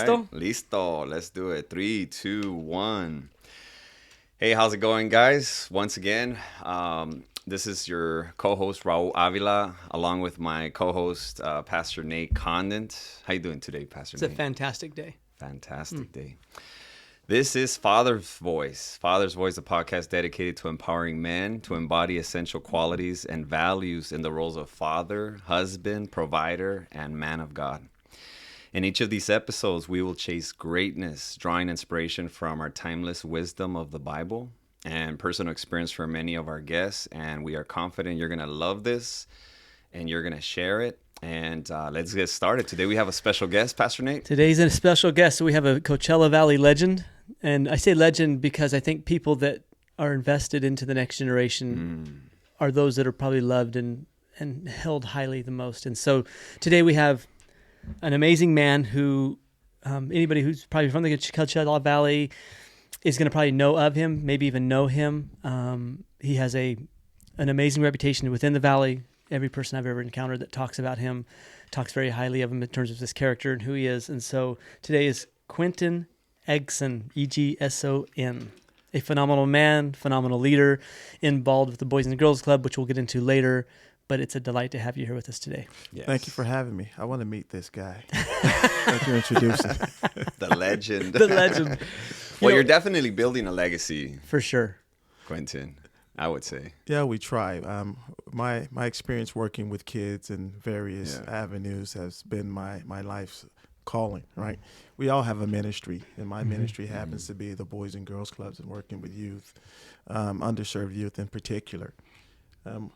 ¿Listo? Listo. Let's do it. 3, 2, 1. Hey, how's it going, guys? Once again, this is your co-host, Raul Avila, along with my co-host, Pastor Nate Condent. How you doing today, Pastor It's Nate? a fantastic day. Fantastic day. This is Father's Voice. Father's Voice, a podcast dedicated to empowering men to embody essential qualities and values in the roles of father, husband, provider, and man of God. In each of these episodes, we will chase greatness, drawing inspiration from our timeless wisdom of the Bible and personal experience from many of our guests. And we are confident you're going to love this and you're going to share it. And let's get started. Today we have a special guest, Pastor Nate. Today's a special guest. So we have a Coachella Valley legend. And I say legend because I think people that are invested into the next generation are those that are probably loved and held highly the most. And so today we have an amazing man who anybody who's probably from the Coachella Valley is going to probably know of him, maybe even know him. He has an amazing reputation within the valley. Every person I've ever encountered that talks about him talks very highly of him in terms of his character and who he is. And so today is Quinton Egson, E-G-S-O-N. A phenomenal man, phenomenal leader, involved with the Boys and Girls Club, which we'll get into later. But it's a delight to have you here with us today. Yes. Thank you for having me. I want to meet this guy that you're introducing. The legend. The legend. You're definitely building a legacy. For sure. Quinton, I would say. Yeah, we try. My experience working with kids in various avenues has been my life's calling, right? We all have a ministry, and my ministry happens to be the Boys and Girls Clubs and working with youth, underserved youth in particular.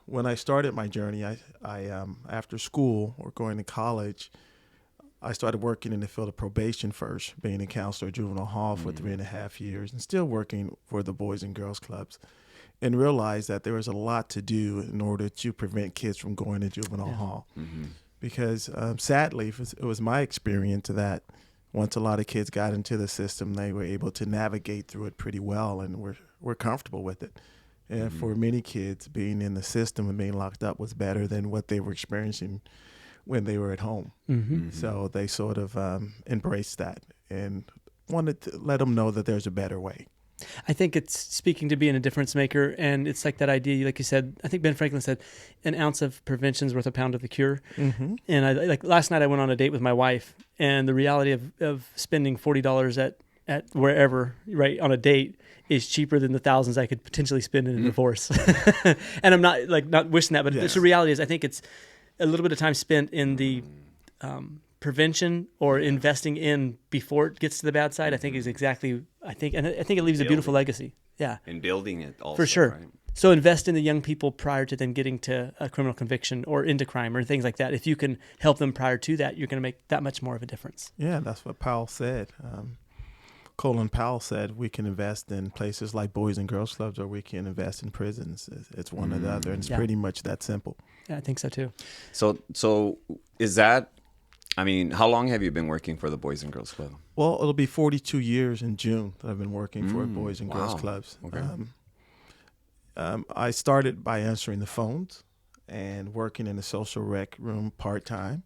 When I started my journey, I after school or going to college, I started working in the field of probation first, being a counselor at juvenile hall for 3.5 years, and still working for the Boys and Girls Clubs, and realized that there was a lot to do in order to prevent kids from going to juvenile hall. Because sadly, it was my experience that once a lot of kids got into the system, they were able to navigate through it pretty well and were comfortable with it. And for many kids, being in the system and being locked up was better than what they were experiencing when they were at home. So they sort of embraced that and wanted to let them know that there's a better way. I think it's speaking to being a difference maker, and it's like that idea, like you said, I think Ben Franklin said, an ounce of prevention is worth a pound of the cure. And last night I went on a date with my wife, and the reality of spending $40 at wherever, right, on a date is cheaper than the thousands I could potentially spend in a divorce. And I'm not wishing that, but the reality is I think it's a little bit of time spent in the prevention or investing in before it gets to the bad side. I think is exactly, I think it leaves a beautiful legacy. Yeah. And building it also. For sure. Right? So invest in the young people prior to them getting to a criminal conviction or into crime or things like that. If you can help them prior to that, you're going to make that much more of a difference. Yeah, that's what Powell said. Colin Powell said we can invest in places like Boys and Girls Clubs, or we can invest in prisons. It's one or the other, and it's pretty much that simple. Yeah, I think so too. So is that, I mean, how long have you been working for the Boys and Girls Club? Well, it'll be 42 years in June that I've been working for Boys and Girls Clubs. Okay. I started by answering the phones and working in the social rec room part-time.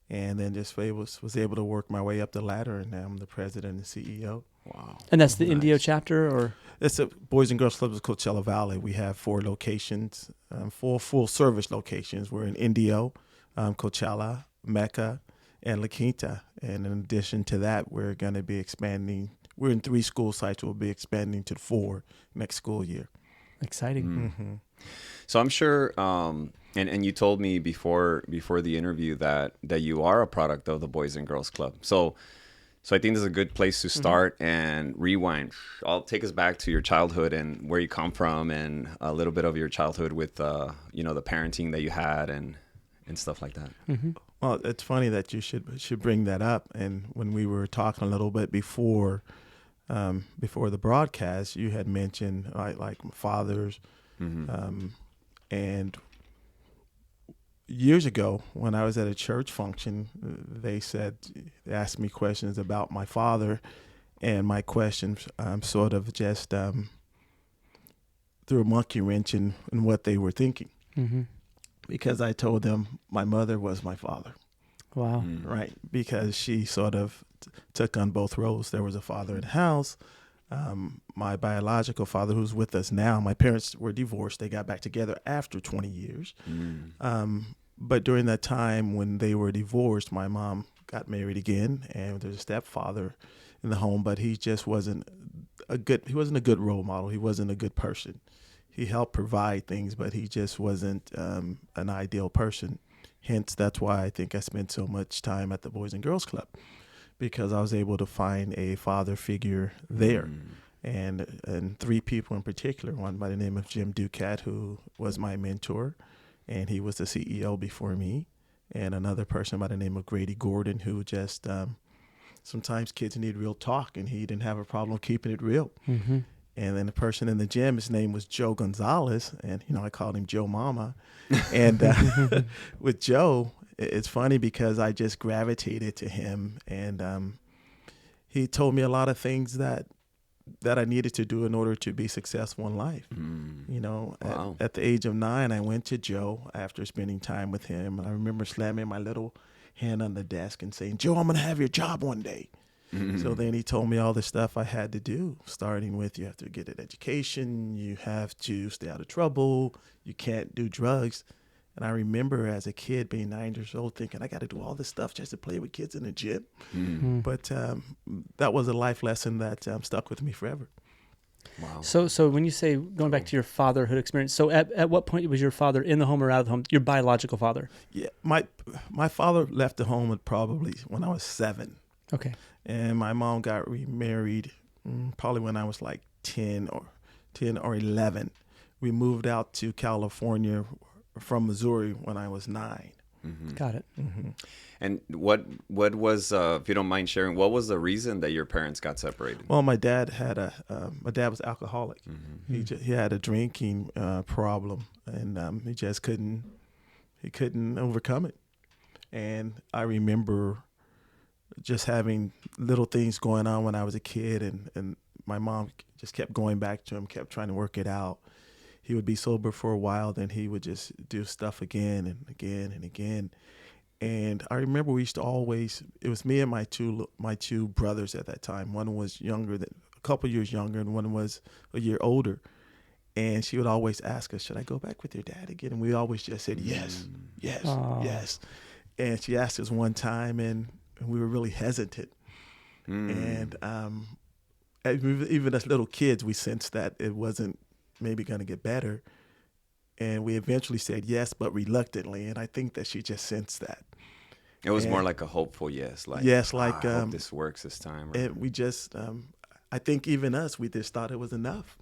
And then just was able to work my way up the ladder, and now I'm the president and CEO. Wow! And that's the Indio chapter, or it's a Boys and Girls Clubs of Coachella Valley. We have 4 locations, 4 full-service locations. We're in Indio, Coachella, Mecca, and La Quinta. And in addition to that, we're going to be expanding. We're in 3 school sites. We'll be expanding to 4 next school year. Exciting. So I'm sure. And you told me before the interview that you are a product of the Boys and Girls Club. So I think this is a good place to start and rewind. I'll take us back to your childhood and where you come from, and a little bit of your childhood with the parenting that you had and stuff like that. Well, it's funny that you should bring that up. And when we were talking a little bit before the broadcast, you had mentioned like fathers, and years ago, when I was at a church function, they asked me questions about my father, and my questions sort of just threw a monkey wrench in what they were thinking. Because I told them my mother was my father. Wow. right? Because she sort of took on both roles. There was a father in the house. My biological father, who's with us now, my parents were divorced. They got back together after 20 years. But during that time when they were divorced, my mom got married again, and there's a stepfather in the home, but he just wasn't a good role model. He wasn't a good person. He helped provide things, but he just wasn't an ideal person. Hence, that's why I think I spent so much time at the Boys and Girls Club, because I was able to find a father figure there. And three people in particular, one by the name of Jim Ducat, who was my mentor, and he was the CEO before me, and another person by the name of Grady Gordon, who just sometimes kids need real talk, and he didn't have a problem keeping it real. And then the person in the gym, his name was Joe Gonzalez, and I called him Joe Mama. And with Joe, it's funny because I just gravitated to him, and he told me a lot of things that I needed to do in order to be successful in life. Wow. At the age of 9, I went to Joe after spending time with him. And I remember slamming my little hand on the desk and saying, "Joe, I'm going to have your job one day." So then he told me all the stuff I had to do, starting with you have to get an education, you have to stay out of trouble, you can't do drugs. And I remember as a kid being 9 years old thinking, I got to do all this stuff just to play with kids in the gym. But that was a life lesson that stuck with me forever. Wow. So when you say, going back to your fatherhood experience, so at what point was your father in the home or out of the home, your biological father? Yeah, my father left the home probably when I was 7. Okay. And my mom got remarried probably when I was like 10 or 11. We moved out to California from Missouri when I was 9. Got it. And what was, if you don't mind sharing, what was the reason that your parents got separated? Well, my dad was alcoholic. He had a drinking problem, and he just couldn't overcome it. And I remember just having little things going on when I was a kid, and my mom just kept going back to him, kept trying to work it out. He would be sober for a while, then he would just do stuff again and again and again. And I remember we used to always, it was me and my two brothers at that time. One was a couple years younger, and one was a year older. And she would always ask us, "Should I go back with your dad again?" And we always just said, yes, yes. And she asked us one time, and we were really hesitant. And even as little kids, we sensed that it wasn't maybe going to get better. And we eventually said yes, but reluctantly. And I think that she just sensed that. It was more like a hopeful yes. I hope this works this time. And we just, I think even us, we just thought it was enough.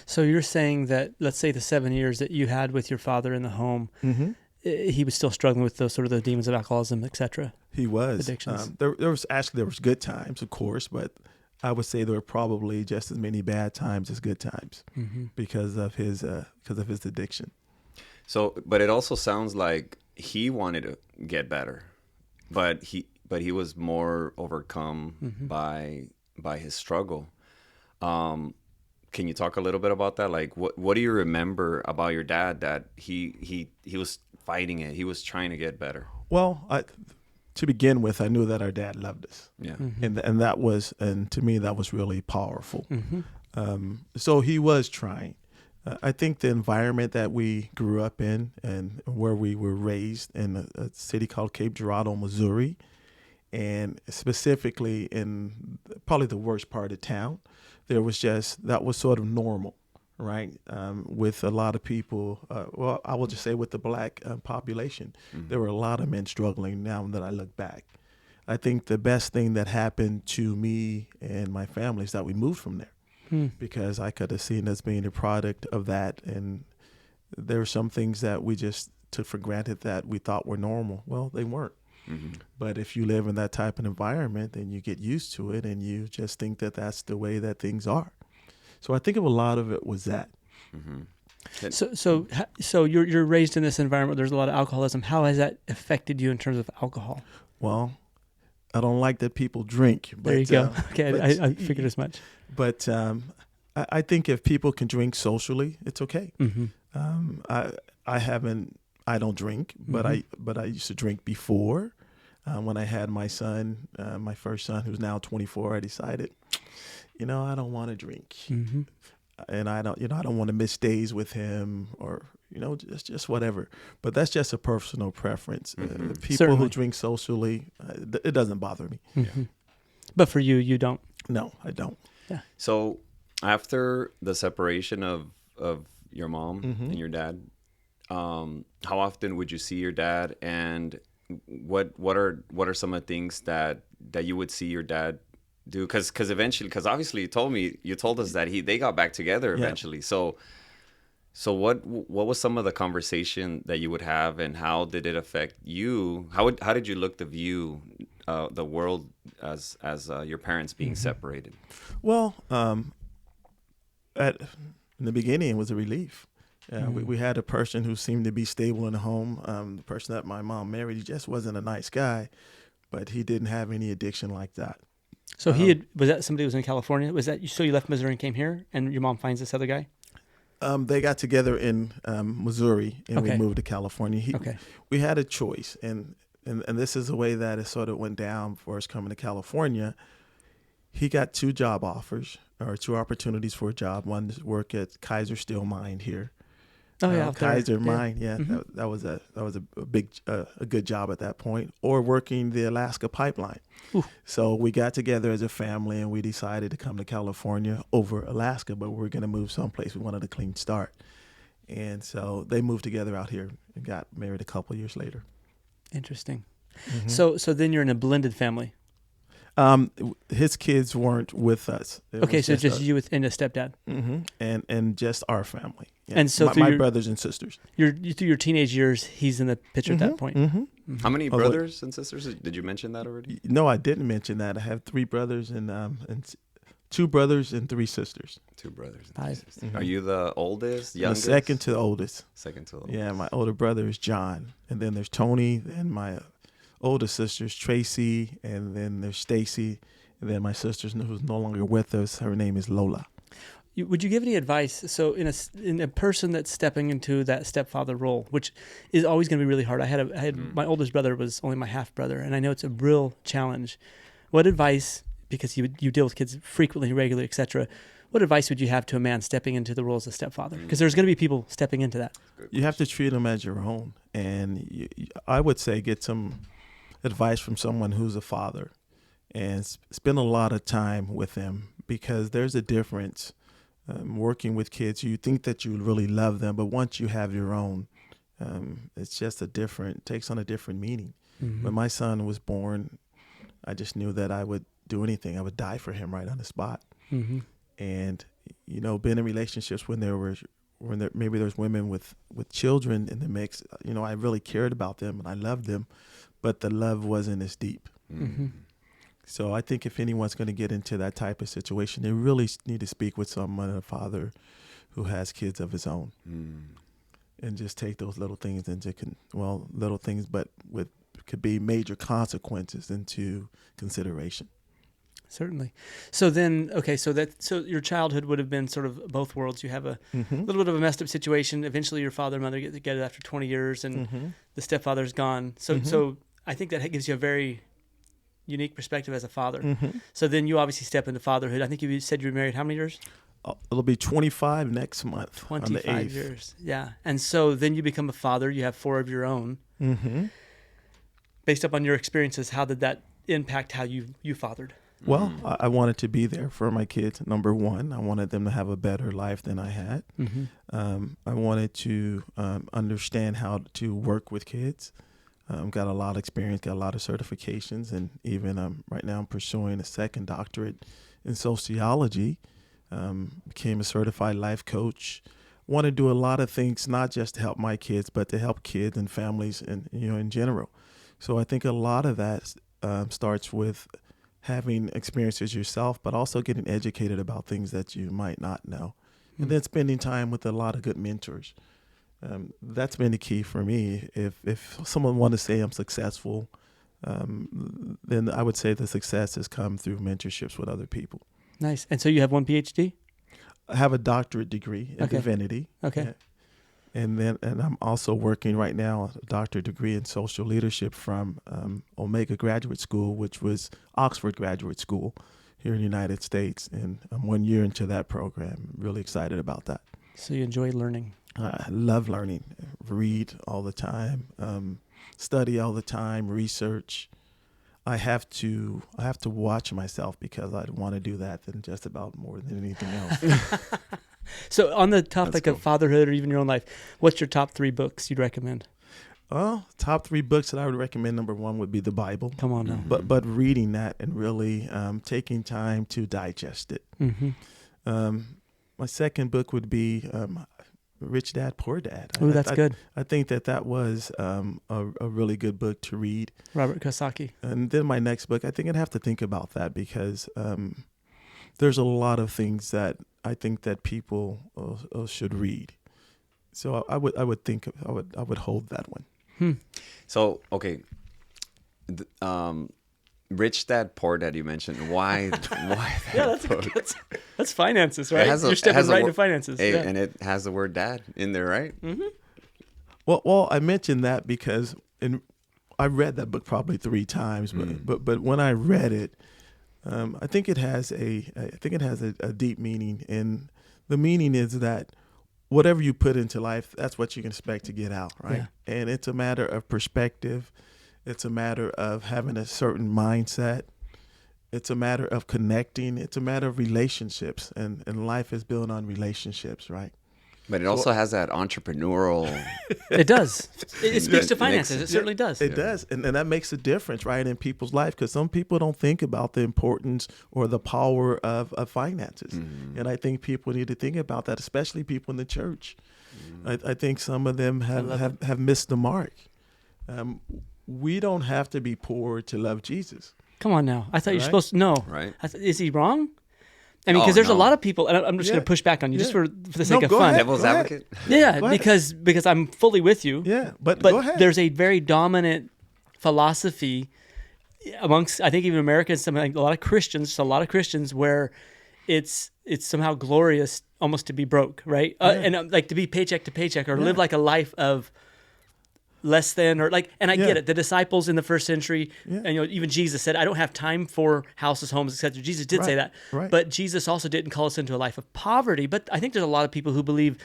So you're saying that, let's say the 7 years that you had with your father in the home, he was still struggling with those sort of the demons of alcoholism, etc. He was. Addictions. There was good times, of course, but I would say there were probably just as many bad times as good times because of his addiction. So, but it also sounds like he wanted to get better, but he was more overcome by his struggle. Can you talk a little bit about that? Like, what do you remember about your dad that he was fighting it? He was trying to get better. Well, to begin with, I knew that our dad loved us. Yeah. And that was, and to me, that was really powerful. So he was trying. I think the environment that we grew up in and where we were raised in a city called Cape Girardeau, Missouri, and specifically in probably the worst part of town, that was sort of normal, right? With a lot of people, I will just say with the black population, there were a lot of men struggling now that I look back. I think the best thing that happened to me and my family is that we moved from there because I could have seen us being a product of that. And there were some things that we just took for granted that we thought were normal. Well, they weren't. But if you live in that type of environment, then you get used to it and you just think that that's the way that things are. So I think a lot of it was that. So you're raised in this environment where there's a lot of alcoholism. How has that affected you in terms of alcohol? Well, I don't like that people drink. But, there you go. Okay, I figured as much. But I think if people can drink socially, it's okay. I don't drink, but I used to drink before. When I had my son, my first son, who's now 24, I decided, I don't want to drink, and I don't want to miss days with him, or just whatever. But that's just a personal preference. People Certainly. who drink socially, it doesn't bother me. But for you, you don't. No, I don't. Yeah. So after the separation of your mom and your dad, how often would you see your dad, and what are some of the things that you would see your dad do? Because obviously you told us that they got back together eventually. So what was some of the conversation that you would have, and how did it affect you? How did you look to view the world as your parents being separated? Well, in the beginning, it was a relief. We had a person who seemed to be stable in the home. The person that my mom married, he just wasn't a nice guy, but he didn't have any addiction like that. So was that somebody who was in California? Was that so you left Missouri and came here, and your mom finds this other guy? They got together in Missouri, and we moved to California. We had a choice, and this is the way that it sort of went down for us coming to California. He got 2 job offers, or 2 opportunities for a job. One to work at Kaiser Steel Mine here. Oh yeah, Kaiser Mine. Yeah, that was a big a good job at that point. Or working the Alaska pipeline. Ooh. So we got together as a family, and we decided to come to California over Alaska, but we were going to move someplace. We wanted a clean start, and so they moved together out here and got married a couple years later. Interesting. So then you're in a blended family. His kids weren't with us. Okay, so just you and a stepdad. And just our family. Yeah. And so my brothers and sisters. Through your teenage years, he's in the picture at that point. How many brothers and sisters? Did you mention that already? No, I didn't mention that. I have 3 brothers and 2 brothers and 3 sisters. 2 brothers and 3 sisters. Are you the oldest, youngest? The second to the oldest. Second to the oldest. Yeah, my older brother is John, and then there's Tony, then my older sister's Tracy, and then there's Stacy, and then my sister's who's no longer with us. Her name is Lola. Would you give any advice? So in a person that's stepping into that stepfather role, which is always going to be really hard. I had my oldest brother was only my half brother, and I know it's a real challenge. What advice, because you deal with kids frequently, regularly, etc. What advice would you have to a man stepping into the role as a stepfather? Because there's going to be people stepping into that. You have to treat them as your own, and I would say get some advice from someone who's a father, and spend a lot of time with them, because there's a difference. Working with kids, you think that you really love them, but once you have your own, it's just takes on a different meaning. When my son was born, I just knew that I would do anything. I would die for him right on the spot. And, being in relationships when maybe there's women with children in the mix, I really cared about them and I loved them, but the love wasn't as deep. So I think if anyone's going to get into that type of situation, they really need to speak with someone, a father who has kids of his own, and just take those little things but could be major consequences into consideration. Certainly. So then, so your childhood would have been sort of both worlds. You have a little bit of a messed up situation. Eventually your father and mother get together after 20 years and the stepfather's gone. So I think that gives you a very unique perspective as a father. So then you obviously step into fatherhood. I think you said you were married how many years? It'll be 25 next month. 25 years. Yeah. And so then you become a father. You have 4 of your own. Based upon your experiences, how did that impact how you fathered? Well, I wanted to be there for my kids. Number one, I wanted them to have a better life than I had. I wanted to understand how to work with kids. Got a lot of experience, got a lot of certifications, and even right now I'm pursuing a 2nd doctorate in sociology. Became a certified life coach. Want to do a lot of things, not just to help my kids, but to help kids and families, and in general. So I think a lot of that starts with having experiences yourself, but also getting educated about things that you might not know, and then spending time with a lot of good mentors. That's been the key for me. If someone want to say I'm successful, then I would say the success has come through mentorships with other people. Nice. And so you have 1 PhD? I have a doctorate degree in divinity. Okay. And I'm also working right now a doctorate degree in social leadership from Omega Graduate School, which was Oxford Graduate School here in the United States. And I'm 1 year into that program. Really excited about that. So you enjoy learning. I love learning. Read all the time, study all the time, research. I have to watch myself because I want to do that than just about more than anything else. So on the topic Cool. of fatherhood or even your own life, what's your top 3 books you'd recommend? Top 3 books that I would recommend. Number 1 would be the Bible. Come on now. But reading that and really taking time to digest it. Mm-hmm. My second book would be Rich Dad, Poor Dad. Oh, that's good. I think that was a really good book to read. Robert Kiyosaki. And then my next book, I think I'd have to think about that because there's a lot of things that I think that people should read. So I would hold that one. So, okay. Rich Dad, Poor Dad, you mentioned. Why that That's finances, right? You're stepping right into finances. Hey, yeah. and it has the word dad in there, right? Mm-hmm. Well, I mentioned that because I read that book probably 3 times, but when I read it, I think it has a deep meaning, and the meaning is that whatever you put into life, that's what you can expect to get out, right? Yeah. And it's a matter of perspective. It's a matter of having a certain mindset. It's a matter of connecting. It's a matter of relationships, and life is built on relationships, right? But it also has that entrepreneurial. It does. It speaks to finances. It certainly does. It does. And that makes a difference, right, in people's life, because some people don't think about the importance or the power of finances. Mm-hmm. And I think people need to think about that, especially people in the church. Mm-hmm. I think some of them have missed the mark. We don't have to be poor to love Jesus. Come on now. I thought you're supposed to know. Right. Is he wrong? I mean, because there's a lot of people, and I'm just going to push back on you just for the sake of fun. Devil's advocate. Yeah, because I'm fully with you. Yeah, but go ahead. There's a very dominant philosophy amongst, I think, even Americans, a lot of Christians, where it's somehow glorious almost to be broke, right? And like to be paycheck to paycheck or live like a life of less than, or like, and I get it. The disciples in the first century, and even Jesus said, "I don't have time for houses, homes, etc." Jesus did say that, but Jesus also didn't call us into a life of poverty. But I think there's a lot of people who believe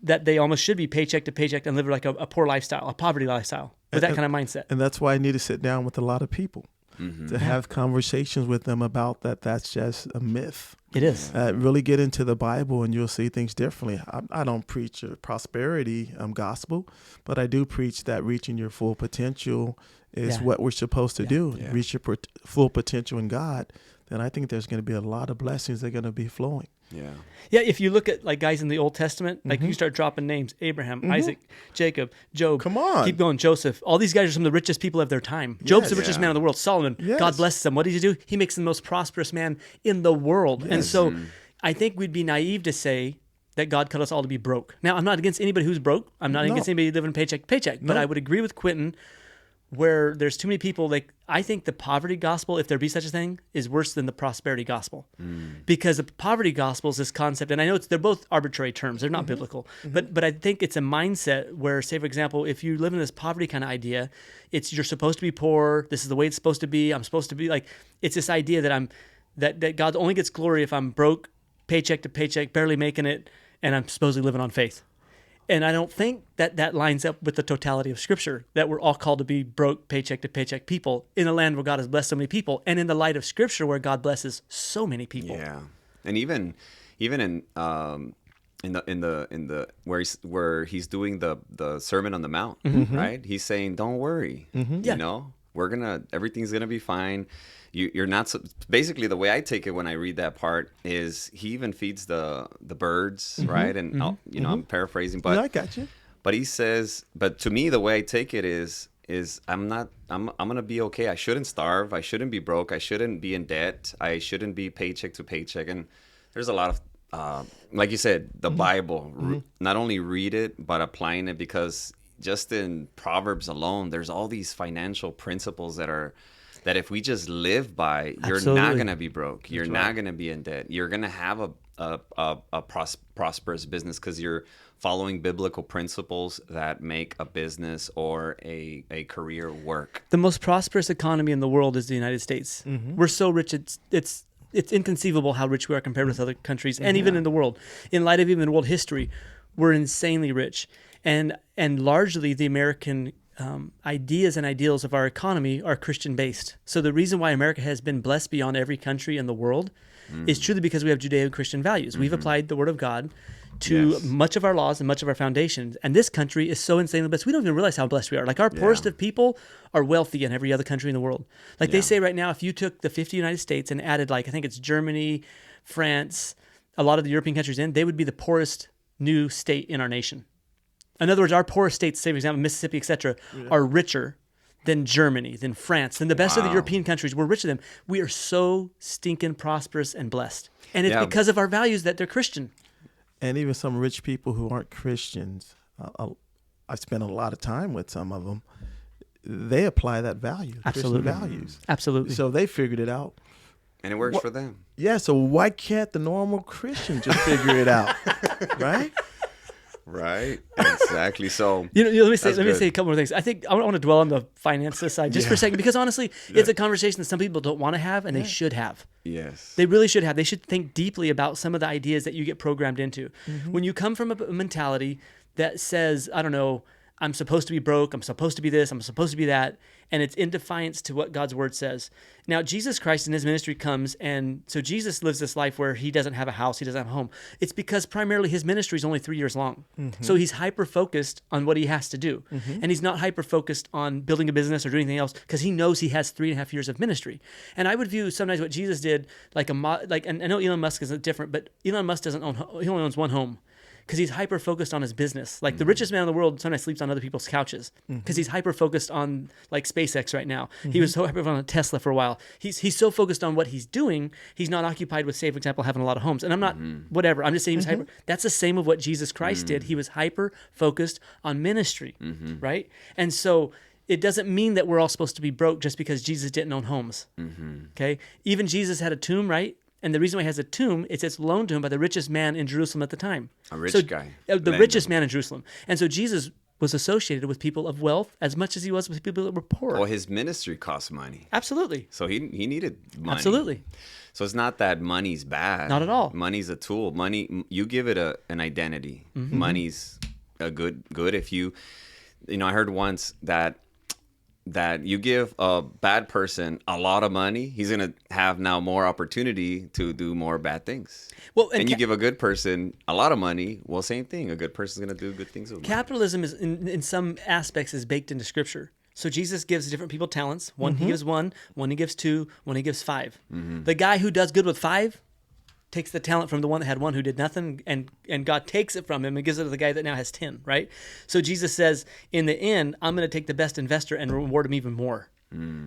that they almost should be paycheck to paycheck and live like a poor lifestyle, a poverty lifestyle, with that kind of mindset. And that's why I need to sit down with a lot of people to have conversations with them about that. That's just a myth. It is. Really get into the Bible and you'll see things differently. I don't preach a prosperity gospel, but I do preach that reaching your full potential is what we're supposed to do. Yeah. Reach your full potential in God. Then I think there's going to be a lot of blessings that are going to be flowing. Yeah. If you look at like guys in the Old Testament, like you start dropping names: Abraham, Isaac, Jacob, Job. Come on, keep going. Joseph. All these guys are some of the richest people of their time. Job's the richest man in the world. Solomon. God blesses him. What does he do? He makes him the most prosperous man in the world. And so, I think we'd be naive to say that God cut us all to be broke. Now, I'm not against anybody who's broke. I'm not against anybody living paycheck to paycheck. But I would agree with Quinton, where there's too many people. Like, I think the poverty gospel, if there be such a thing, is worse than the prosperity gospel, because the poverty gospel is this concept, and I know they're both arbitrary terms; they're not biblical. But I think it's a mindset where, say for example, if you live in this poverty kind of idea, it's you're supposed to be poor. This is the way it's supposed to be. I'm supposed to be like. It's this idea that that God only gets glory if I'm broke, paycheck to paycheck, barely making it, and I'm supposedly living on faith. And I don't think that lines up with the totality of Scripture, that we're all called to be broke, paycheck to paycheck people in a land where God has blessed so many people, and in the light of Scripture where God blesses so many people. Yeah, and even in the where he's doing the Sermon on the Mount, right? He's saying, "Don't worry, you know, everything's gonna be fine." You're not basically the way I take it when I read that part is he even feeds the birds, right? And I'm paraphrasing, but I got you. But he says, but to me the way I take it is I'm gonna be okay. I shouldn't starve. I shouldn't be broke. I shouldn't be in debt. I shouldn't be paycheck to paycheck. And there's a lot of like you said, the Bible. Not only read it but applying it, because just in Proverbs alone, there's all these financial principles that are that if we just live by, you're Absolutely. not going to be broke. You're That's not right. going to be in debt. You're going to have a prosperous business because you're following biblical principles that make a business or a career work. The most prosperous economy in the world is the United States. We're so rich, it's inconceivable how rich we are compared with other countries, and even in the world. In light of even world history, we're insanely rich, and largely the American ideas and ideals of our economy are Christian based. So the reason why America has been blessed beyond every country in the world is truly because we have Judeo-Christian values. We've applied the Word of God to much of our laws and much of our foundations. And this country is so insanely blessed. We don't even realize how blessed we are. Like our poorest of people are wealthy in every other country in the world. Like they say right now, if you took the 50 United States and added, like, I think it's Germany, France, a lot of the European countries in, they would be the poorest new state in our nation. In other words, our poorest states, say for example, Mississippi, etc., are richer than Germany, than France, than the best of the European countries. We're richer than them. We are so stinking prosperous and blessed. And it's because of our values that they're Christian. And even some rich people who aren't Christians, I spent a lot of time with some of them. They apply that value, Absolutely. Christian values. Absolutely. So they figured it out. And it works for them. Yeah, so why can't the normal Christian just figure it out, right? Right. Exactly. So let me say good. a couple more things. I think I want to dwell on the finances side just for a second, because honestly, it's a conversation that some people don't want to have, and they should have. Yes. They really should have. They should think deeply about some of the ideas that you get programmed into. When you come from a mentality that says, I don't know, I'm supposed to be broke, I'm supposed to be this, I'm supposed to be that, and it's in defiance to what God's word says. Now, Jesus Christ in his ministry comes, and so Jesus lives this life where he doesn't have a house, he doesn't have a home. It's because primarily his ministry is only 3 years long. So he's hyper-focused on what he has to do. And he's not hyper-focused on building a business or doing anything else because he knows he has 3.5 years of ministry. And I would view sometimes what Jesus did and I know Elon Musk is different, but Elon Musk he only owns one home. Because he's hyper-focused on his business. Like the richest man in the world sometimes sleeps on other people's couches because he's hyper-focused on like SpaceX right now. He was so hyper-focused on Tesla for a while. He's so focused on what he's doing, he's not occupied with, say, for example, having a lot of homes. And I'm not, whatever, I'm just saying he was hyper. That's the same of what Jesus Christ did. He was hyper-focused on ministry, right? And so it doesn't mean that we're all supposed to be broke just because Jesus didn't own homes, okay? Even Jesus had a tomb, right? And the reason why he has a tomb, it's loaned to him by the richest man in Jerusalem at the time. A rich guy. The richest man in Jerusalem. And so Jesus was associated with people of wealth as much as he was with people that were poor. Well, his ministry cost money. Absolutely. So he needed money. Absolutely. So it's not that money's bad. Not at all. Money's a tool. Money, you give it an identity. Money's a good if you I heard once that you give a bad person a lot of money, he's going to have now more opportunity to do more bad things. Well, and you give a good person a lot of money, well, same thing. A good person's going to do good things with money. Capitalism is, in some aspects, is baked into Scripture. So Jesus gives different people talents. One he gives one he gives two, one he gives five. The guy who does good with five takes the talent from the one that had one who did nothing, and God takes it from him and gives it to the guy that now has 10, right? So Jesus says, in the end, I'm going to take the best investor and reward him even more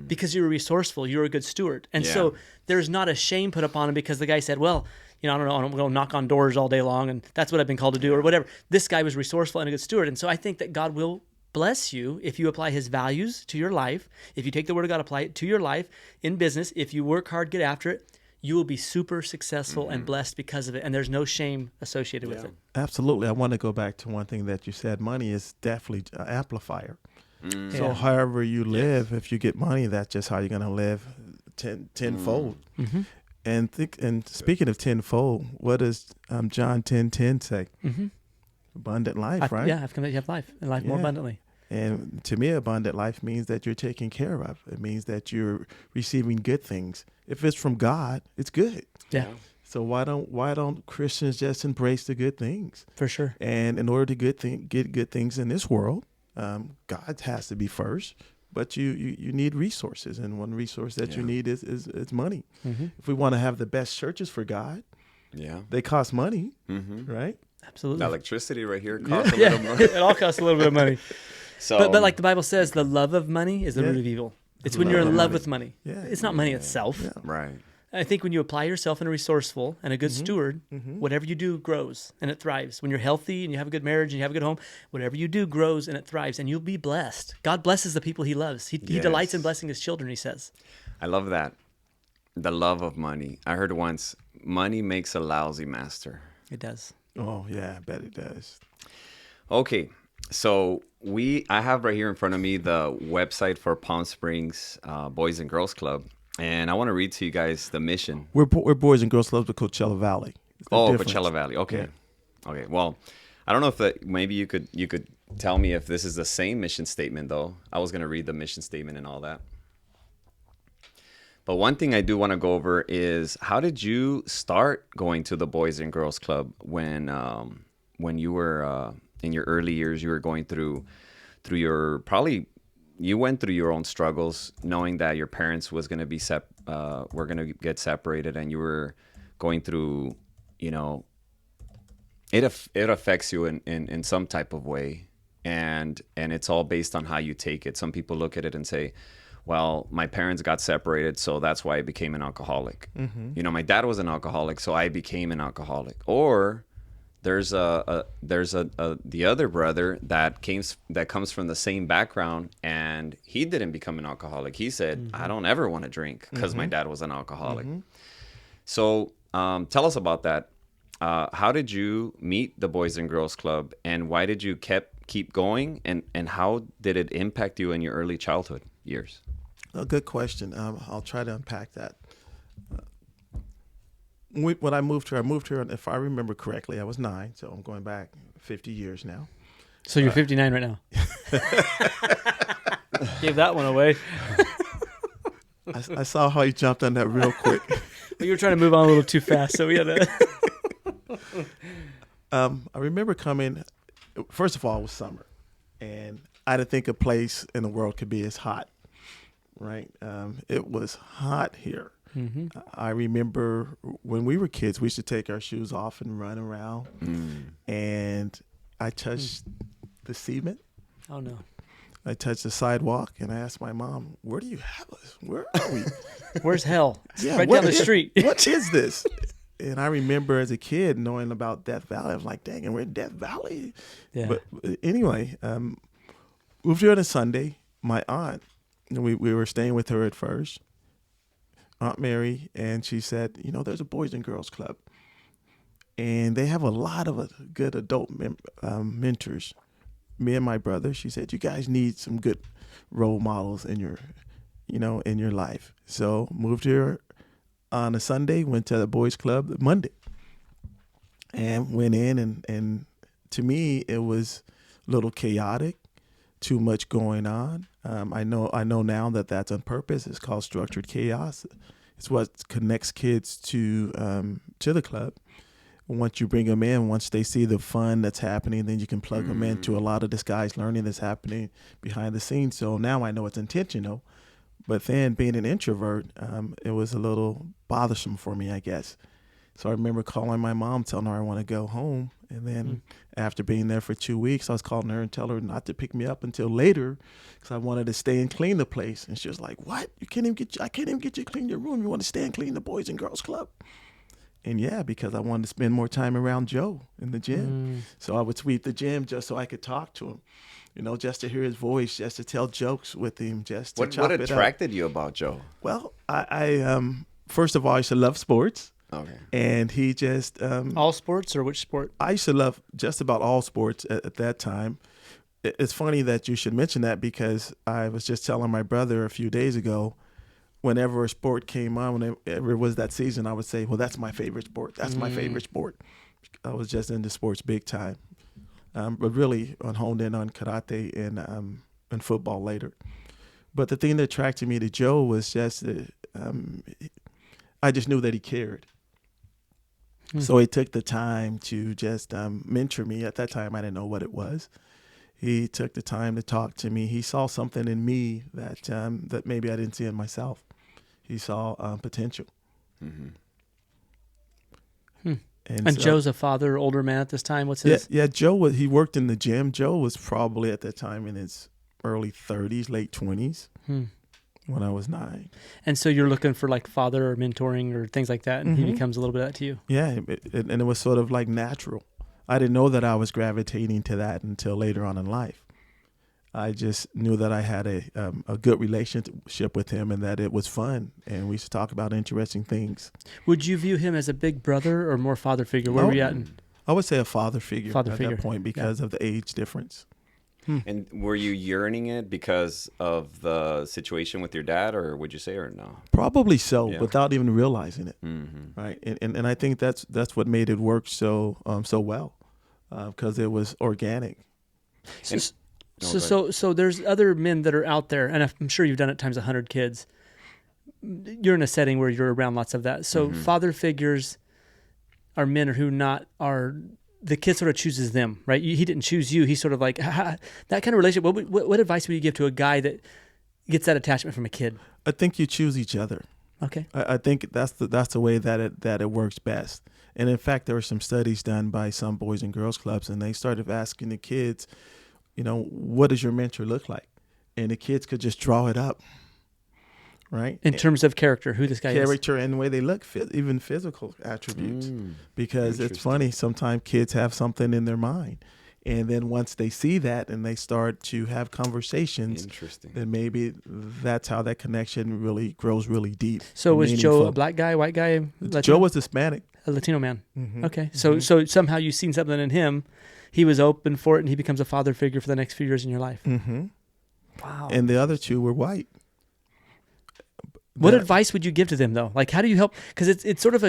because you're resourceful, you're a good steward. And so there's not a shame put upon him because the guy said, well, I don't know, I'm going to knock on doors all day long and that's what I've been called to do or whatever. This guy was resourceful and a good steward. And so I think that God will bless you if you apply his values to your life, if you take the word of God, apply it to your life in business, if you work hard, get after it, you will be super successful and blessed because of it. And there's no shame associated with it. Absolutely. I want to go back to one thing that you said. Money is definitely an amplifier. So however you live, if you get money, that's just how you're going to live tenfold. And speaking of tenfold, what does John 10:10 say? Abundant life, right? Yeah, I've come that you have life and life more abundantly. And to me, abundant life means that you're taken care of. It means that you're receiving good things. If it's from God, it's good. Yeah. So why don't Christians just embrace the good things? For sure. And in order to get good things in this world, God has to be first. But you need resources, and one resource that you need is money. If we want to have the best churches for God, they cost money, right? Absolutely. The electricity right here costs a little money. It all costs a little bit of money. So, but like the Bible says, the love of money is the root of evil. It's when you're in love with money. Yeah. It's not money itself. Yeah. right. I think when you apply yourself and are resourceful and a good steward, Mm-hmm. whatever you do grows and it thrives. When you're healthy and you have a good marriage and you have a good home, whatever you do grows and it thrives, and you'll be blessed. God blesses the people he loves. He delights in blessing his children, he says. I love that. The love of money. I heard once, money makes a lousy master. It does. Oh, yeah, I bet it does. Okay, so I have right here in front of me the website for Palm Springs Boys and Girls Club, and I want to read to you guys the mission. We're Boys and Girls Club of Coachella Valley. Coachella Valley. Okay, Yeah. okay. Well, I don't know if maybe you could tell me if this is the same mission statement though. I was gonna read the mission statement and all that. But one thing I do want to go over is, how did you start going to the Boys and Girls Club when you were in your early years? You were going through your you went through your own struggles, knowing that your parents was going to be were going to get separated, and you were going through, it affects you in some type of way, and it's all based on how you take it. Some people look at it and say, well, my parents got separated, so that's why I became an alcoholic. Mm-hmm. My dad was an alcoholic, so I became an alcoholic. Or there's the other brother that comes from the same background, and he didn't become an alcoholic. He said, I don't ever want to drink because my dad was an alcoholic. So tell us about that. How did you meet the Boys and Girls Club, and why did you keep going, and how did it impact you in your early childhood years? A good question. I'll try to unpack that. When I moved here, if I remember correctly, I was 9, so I'm going back 50 years now. So you're 59 right now. Gave that one away. I saw how you jumped on that real quick. But you were trying to move on a little too fast, so we had to. I remember coming. First of all, it was summer, and I didn't think a place in the world could be as hot. Right? It was hot here. Mm-hmm. I remember when we were kids, we used to take our shoes off and run around. And I touched the cement. Oh, no. I touched the sidewalk, and I asked my mom, where do you have us? Where are we? Where's hell? Right down the street. What is this? And I remember as a kid knowing about Death Valley. I was like, dang, and we're in Death Valley. Yeah. But anyway, moved here on a Sunday. My aunt, we were staying with her at first, Aunt Mary, and she said, there's a Boys and Girls Club. And they have a lot of good adult mentors. Me and my brother, she said, you guys need some good role models in your life. So moved here on a Sunday, went to the Boys Club Monday, and went in, and to me, it was a little chaotic, too much going on. I know now that that's on purpose. It's called structured chaos. It's what connects kids to the club. Once you bring them in, once they see the fun that's happening, then you can plug them into a lot of this guys learning that's happening behind the scenes. So now I know it's intentional. But then being an introvert, it was a little bothersome for me, I guess. So I remember calling my mom, telling her I want to go home. And then after being there for 2 weeks, I was calling her and telling her not to pick me up until later because I wanted to stay and clean the place. And she was like, what? I can't even get you to clean your room. You want to stay and clean the Boys and Girls Club? And yeah, because I wanted to spend more time around Joe in the gym. So I would sweep the gym just so I could talk to him, just to hear his voice, just to tell jokes with him, just to chop it up. What attracted you about Joe? Well, I first of all, I used to love sports. Okay. And he just... all sports, or which sport? I used to love just about all sports at that time. It's funny that you should mention that because I was just telling my brother a few days ago, whenever a sport came on, whenever it was that season, I would say, well, that's my favorite sport. That's my favorite sport. I was just into sports big time. But really honed in on karate and football later. But the thing that attracted me to Joe was just I just knew that he cared. So he took the time to just mentor me. At that time, I didn't know what it was. He took the time to talk to me. He saw something in me that maybe I didn't see in myself. He saw potential. Mm-hmm. And so, Joe's a father, older man at this time. What's his? Yeah, Joe he worked in the gym. Joe was probably at that time in his early 30s, late 20s. when I was 9. And so you're looking for like father or mentoring or things like that, and he Mhm. becomes a little bit of that to you. Yeah, and it was sort of like natural. I didn't know that I was gravitating to that until later on in life. I just knew that I had a good relationship with him and that it was fun, and we used to talk about interesting things. Would you view him as a big brother or more father figure? Where were you at? I would say a father figure Father at figure, that point because of the age difference. And were you yearning it because of the situation with your dad, or would you say, or no? Probably so, Yeah. without even realizing it, Mm-hmm. right? And I think that's what made it work so well, because it was organic. So there's other men that are out there, and I'm sure you've done it times 100 kids. You're in a setting where you're around lots of that. So father figures are men who are the kid sort of chooses them, right? He didn't choose you. He's sort of like that kind of relationship. What advice would you give to a guy that gets that attachment from a kid? I think you choose each other. Okay. I think that's the way that it works best. And in fact, there were some studies done by some boys and girls clubs, and they started asking the kids, what does your mentor look like? And the kids could just draw it up, right? In terms of character, who this guy is. Character and the way they look, even physical attributes. Because it's funny, sometimes kids have something in their mind. And then once they see that and they start to have conversations, then maybe that's how that connection really grows really deep. So was Joe a black guy, white guy? Latino? Joe was Hispanic. A Latino man. Mm-hmm. Okay. So somehow you've seen something in him. He was open for it, and he becomes a father figure for the next few years in your life. Mm-hmm. Wow. And the other two were white. What advice would you give to them though? Like, how do you help? Because it's sort of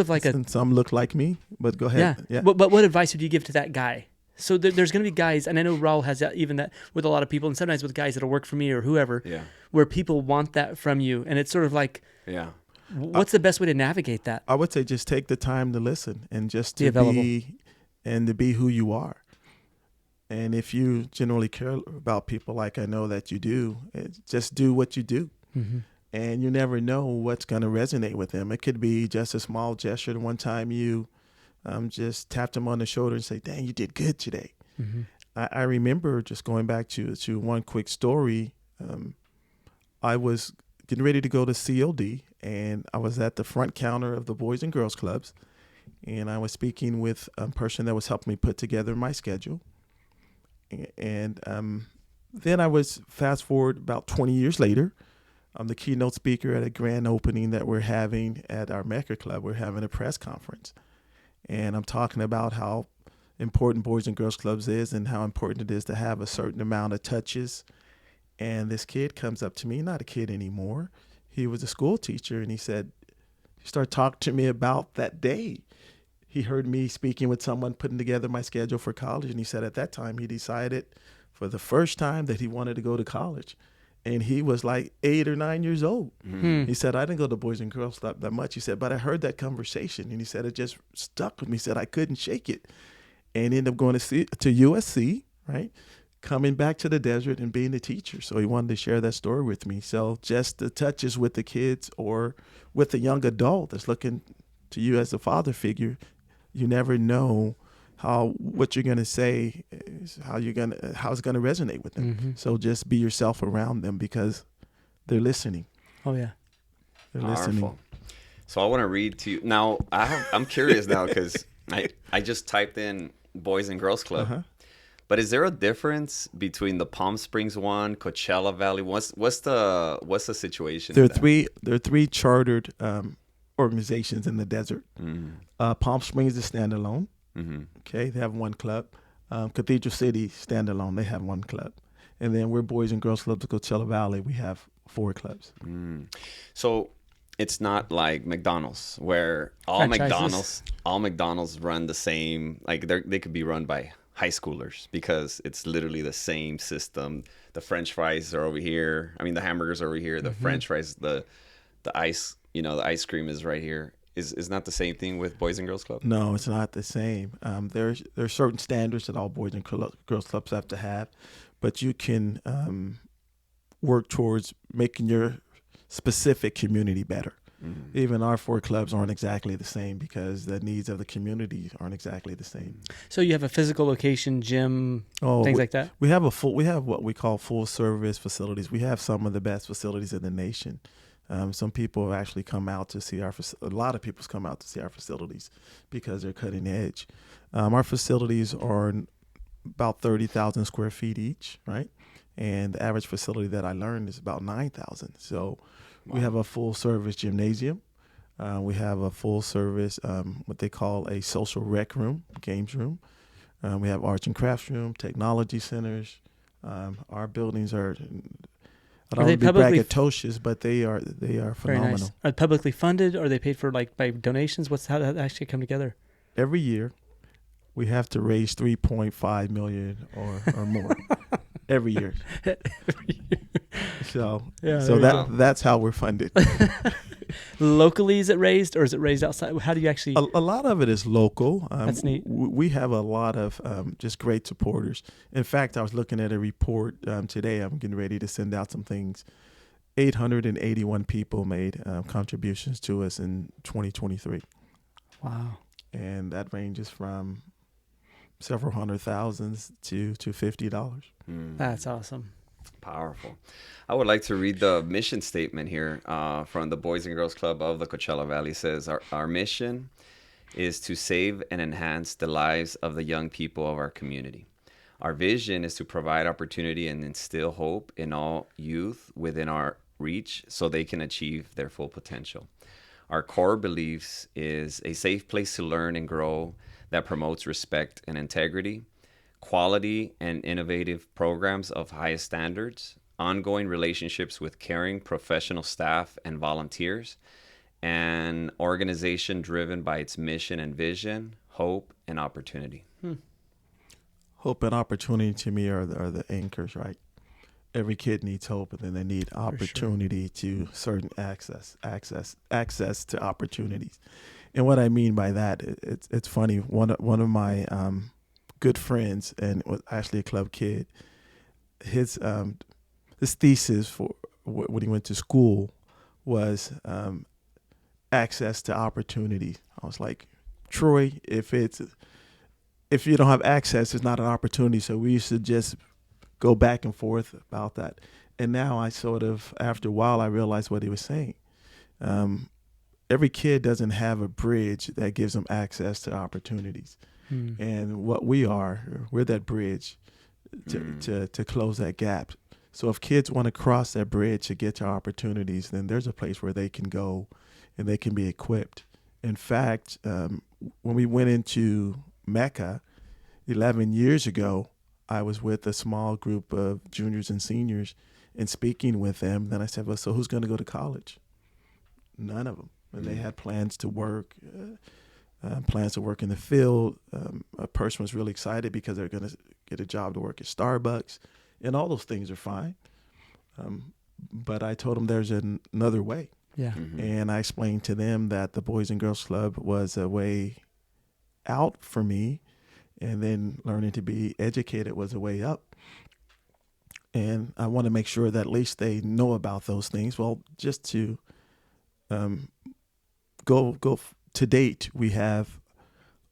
like and some look like me, but go ahead. Yeah. But what advice would you give to that guy? So there's going to be guys, and I know Raul has that, even that with a lot of people, and sometimes with guys that'll work for me or whoever, where people want that from you, and it's sort of like, what's the best way to navigate that? I would say just take the time to listen and just to be who you are. And if you generally care about people, like I know that you do, just do what you do. Mm-hmm. And you never know what's going to resonate with them. It could be just a small gesture. One time you just tapped him on the shoulder and say, "Dang, you did good today." Mm-hmm. I remember, just going back to one quick story. I was getting ready to go to COD, and I was at the front counter of the Boys and Girls Clubs, and I was speaking with a person that was helping me put together my schedule. And then I was fast forward about 20 years later. I'm the keynote speaker at a grand opening that we're having at our Mecca Club. We're having a press conference. And I'm talking about how important Boys and Girls Clubs is and how important it is to have a certain amount of touches. And this kid comes up to me, not a kid anymore. He was a school teacher, and he started talking to me about that day. He heard me speaking with someone putting together my schedule for college, and he said at that time he decided for the first time that he wanted to go to college. And he was like 8 or 9 years old. Mm-hmm. He said, I didn't go to Boys and Girls Club that much. He said, but I heard that conversation. And he said, it just stuck with me. He said, I couldn't shake it. And ended up going to USC, right? Coming back to the desert and being a teacher. So he wanted to share that story with me. So just the touches with the kids or with a young adult that's looking to you as a father figure, you never know what you're going to say is how it's going to resonate with them. Mm-hmm. So just be yourself around them because they're listening. Oh yeah. They're Powerful. listening. So I want to read to you now. I'm curious now because I just typed in Boys and Girls Club. Uh-huh. But is there a difference between the Palm Springs one, Coachella Valley? What's the situation? There are three chartered organizations in the desert. Mm-hmm. Palm Springs is standalone. Mm-hmm. Okay, they have one club. Cathedral City, standalone, they have one club. And then we're Boys and Girls Clubs of Coachella Valley. We have 4 clubs. So it's not like McDonald's where all McDonald's run the same. Like they could be run by high schoolers because it's literally the same system. The French fries are over here. I mean, the hamburgers are over here. The French fries, the ice, the ice cream is right here. Is not the same thing with Boys and Girls Club? No, it's not the same. There's certain standards that all Boys and Girls Clubs have to have, but you can work towards making your specific community better. Even our 4 clubs aren't exactly the same because the needs of the community aren't exactly the same. So you have a physical location, gym, things like that? We have what we call full service facilities. We have some of the best facilities in the nation. Some people actually come out to see a lot of people come out to see our facilities because they're cutting edge. Our facilities are about 30,000 square feet each, right? And the average facility that I learned is about 9,000. So we have a full service gymnasium. We have a full service, what they call a social rec room, games room. We have arts and crafts room, technology centers. Our buildings are don't want to be braggadocious, but they are phenomenal. Very nice. Are they publicly funded? Or are they paid for like by donations? How does that actually come together? Every year, we have to raise $3.5 million or more. Every year. So that's how we're funded. Locally, is it raised or is it raised outside? How do you actually? A lot of it is local. That's neat. We have a lot of just great supporters. In fact, I was looking at a report today. I'm getting ready to send out some things. 881 people made contributions to us in 2023. Wow. And that ranges from several hundred thousands to $50. That's awesome. Powerful. I would like to read the mission statement here from the Boys and Girls Club of the Coachella Valley. It says, our mission is to save and enhance the lives of the young people of our community. Our vision is to provide opportunity and instill hope in all youth within our reach so they can achieve their full potential. Our core beliefs is a safe place to learn and grow that promotes respect and integrity, quality and innovative programs of highest standards, ongoing relationships with caring professional staff and volunteers, an organization driven by its mission and vision, hope and opportunity. Hope and opportunity to me are the anchors, right? Every kid needs hope, and then they need opportunity to certain access to opportunities. And what I mean by that, it's funny. One of my good friends, and was actually a club kid, his thesis for when he went to school was access to opportunity. I was like, Troy, if you don't have access, it's not an opportunity. So we used to just go back and forth about that. And now I sort of, after a while, I realized what he was saying. Every kid doesn't have a bridge that gives them access to opportunities. And what we're that bridge to close that gap. So if kids want to cross that bridge to get to opportunities, then there's a place where they can go and they can be equipped. In fact, when we went into Mecca 11 years ago, I was with a small group of juniors and seniors and speaking with them. Then I said, well, so who's going to go to college? None of them. And they had plans to work in the field. A person was really excited because they're going to get a job to work at Starbucks. And all those things are fine. But I told them there's another way. Yeah. And I explained to them that the Boys and Girls Club was a way out for me. And then learning to be educated was a way up. And I want to make sure that at least they know about those things. Well, just to go to date, we have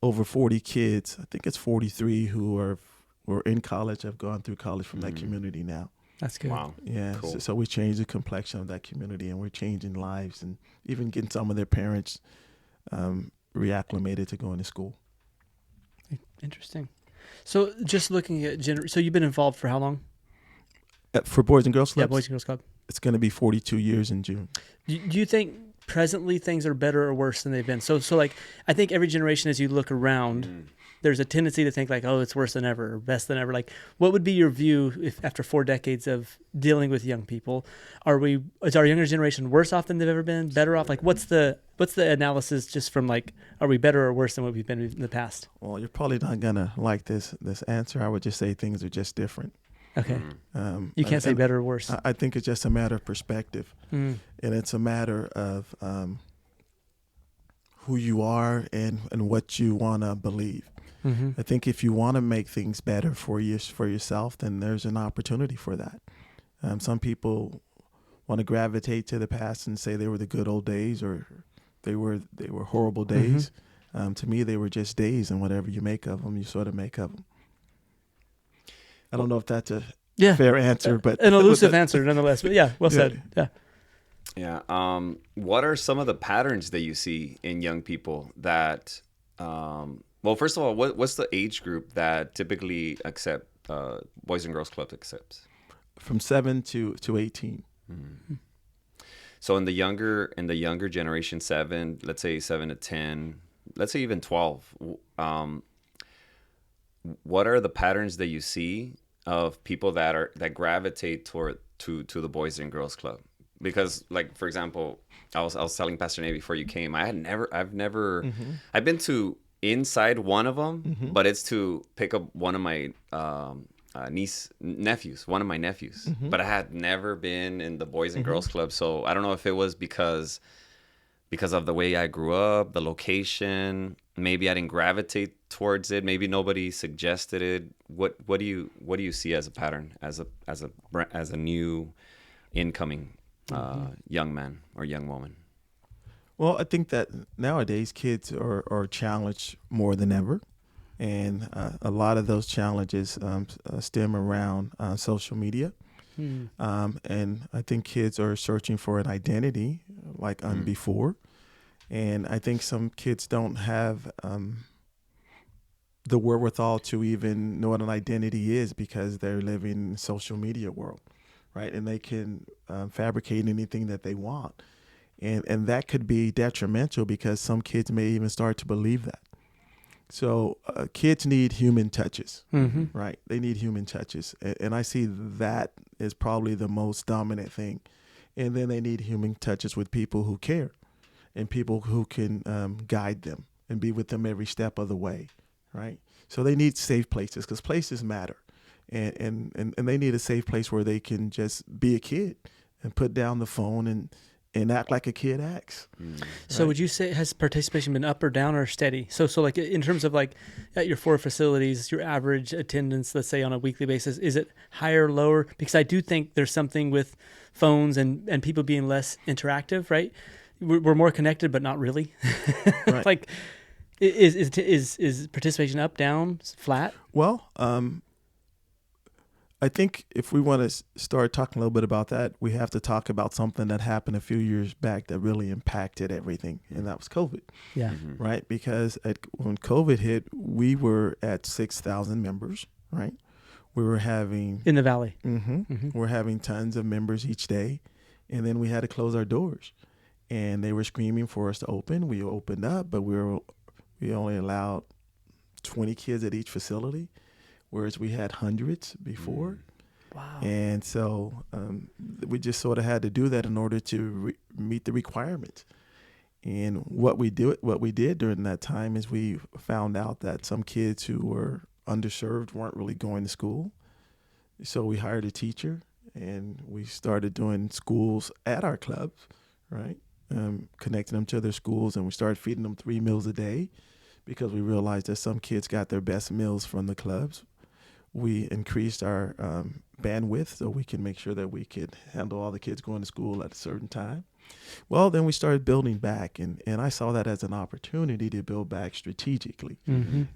over 40 kids. I think it's 43 who are in college, have gone through college from that community now. That's good. Wow. Yeah. Cool. So we changed the complexion of that community, and we're changing lives and even getting some of their parents reacclimated to going to school. Interesting. So just looking at so you've been involved for how long? For Boys and Girls Club? Yeah, Boys and Girls Club. It's going to be 42 years in June. Do you think presently things are better or worse than they've been? So like, I think every generation, as you look around, there's a tendency to think like, oh, it's worse than ever or best than ever. Like, what would be your view if after 4 decades of dealing with young people, is our younger generation worse off than they've ever been, better off? Like, what's the analysis just from like, are we better or worse than what we've been in the past? Well, you're probably not going to like this answer. I would just say things are just different. Okay. You can't say better or worse. I think it's just a matter of perspective. And it's a matter of who you are and what you want to believe. I think if you want to make things better for yourself, then there's an opportunity for that. Some people want to gravitate to the past and say they were the good old days or they were horrible days. To me, they were just days, and whatever you make of them, you sort of make of them. I don't know if that's a fair answer, but an elusive answer nonetheless. But well said. Yeah. Yeah. What are some of the patterns that you see in young people that, well, first of all, what's the age group that typically Boys and Girls Club accepts? From 7 to 18. Mm-hmm. So in the younger generation, 7, let's say 7 to 10, let's say even 12, what are the patterns that you see of people that gravitate to the Boys and Girls Club? Because, like, for example, I was telling Pastor Nate before you came, I've been to inside one of them, but it's to pick up one of my nephews, but I had never been in the Boys and Girls Club. So I don't know if it was because of the way I grew up, the location, maybe I didn't gravitate towards it, maybe nobody suggested it. What do you see as a pattern as a new incoming young man or young woman? Well, I think that nowadays kids are challenged more than ever. And a lot of those challenges stem around social media. And I think kids are searching for an identity like before. And I think some kids don't have the wherewithal to even know what an identity is because they're living in the social media world, right? And they can fabricate anything that they want. And that could be detrimental because some kids may even start to believe that. So kids need human touches, right? They need human touches. And I see that is probably the most dominant thing. And then they need human touches with people who care and people who can guide them and be with them every step of the way, right? So they need safe places because places matter. And they need a safe place where they can just be a kid and put down the phone and act like a kid acts. So would you say, has participation been up or down or steady? So like in terms of like at your 4 facilities, your average attendance, let's say on a weekly basis, is it higher or lower? Because I do think there's something with phones and people being less interactive, right? We're more connected, but not really. Right. Like is participation up, down, flat? Well, I think if we want to start talking a little bit about that, we have to talk about something that happened a few years back that really impacted everything, and that was COVID. Yeah. Right? Because when COVID hit, we were at 6,000 members, right? We were having... In the Valley. We're having tons of members each day, and then we had to close our doors. And they were screaming for us to open. We opened up, but we only allowed 20 kids at each facility, whereas we had hundreds before. Wow. And so we just sort of had to do that in order to meet the requirements. And what we did during that time is we found out that some kids who were underserved weren't really going to school. So we hired a teacher and we started doing schools at our clubs, right? Connecting them to their schools, and we started feeding them 3 meals a day because we realized that some kids got their best meals from the clubs. We increased our bandwidth so we can make sure that we could handle all the kids going to school at a certain time. Well, then we started building back, and I saw that as an opportunity to build back strategically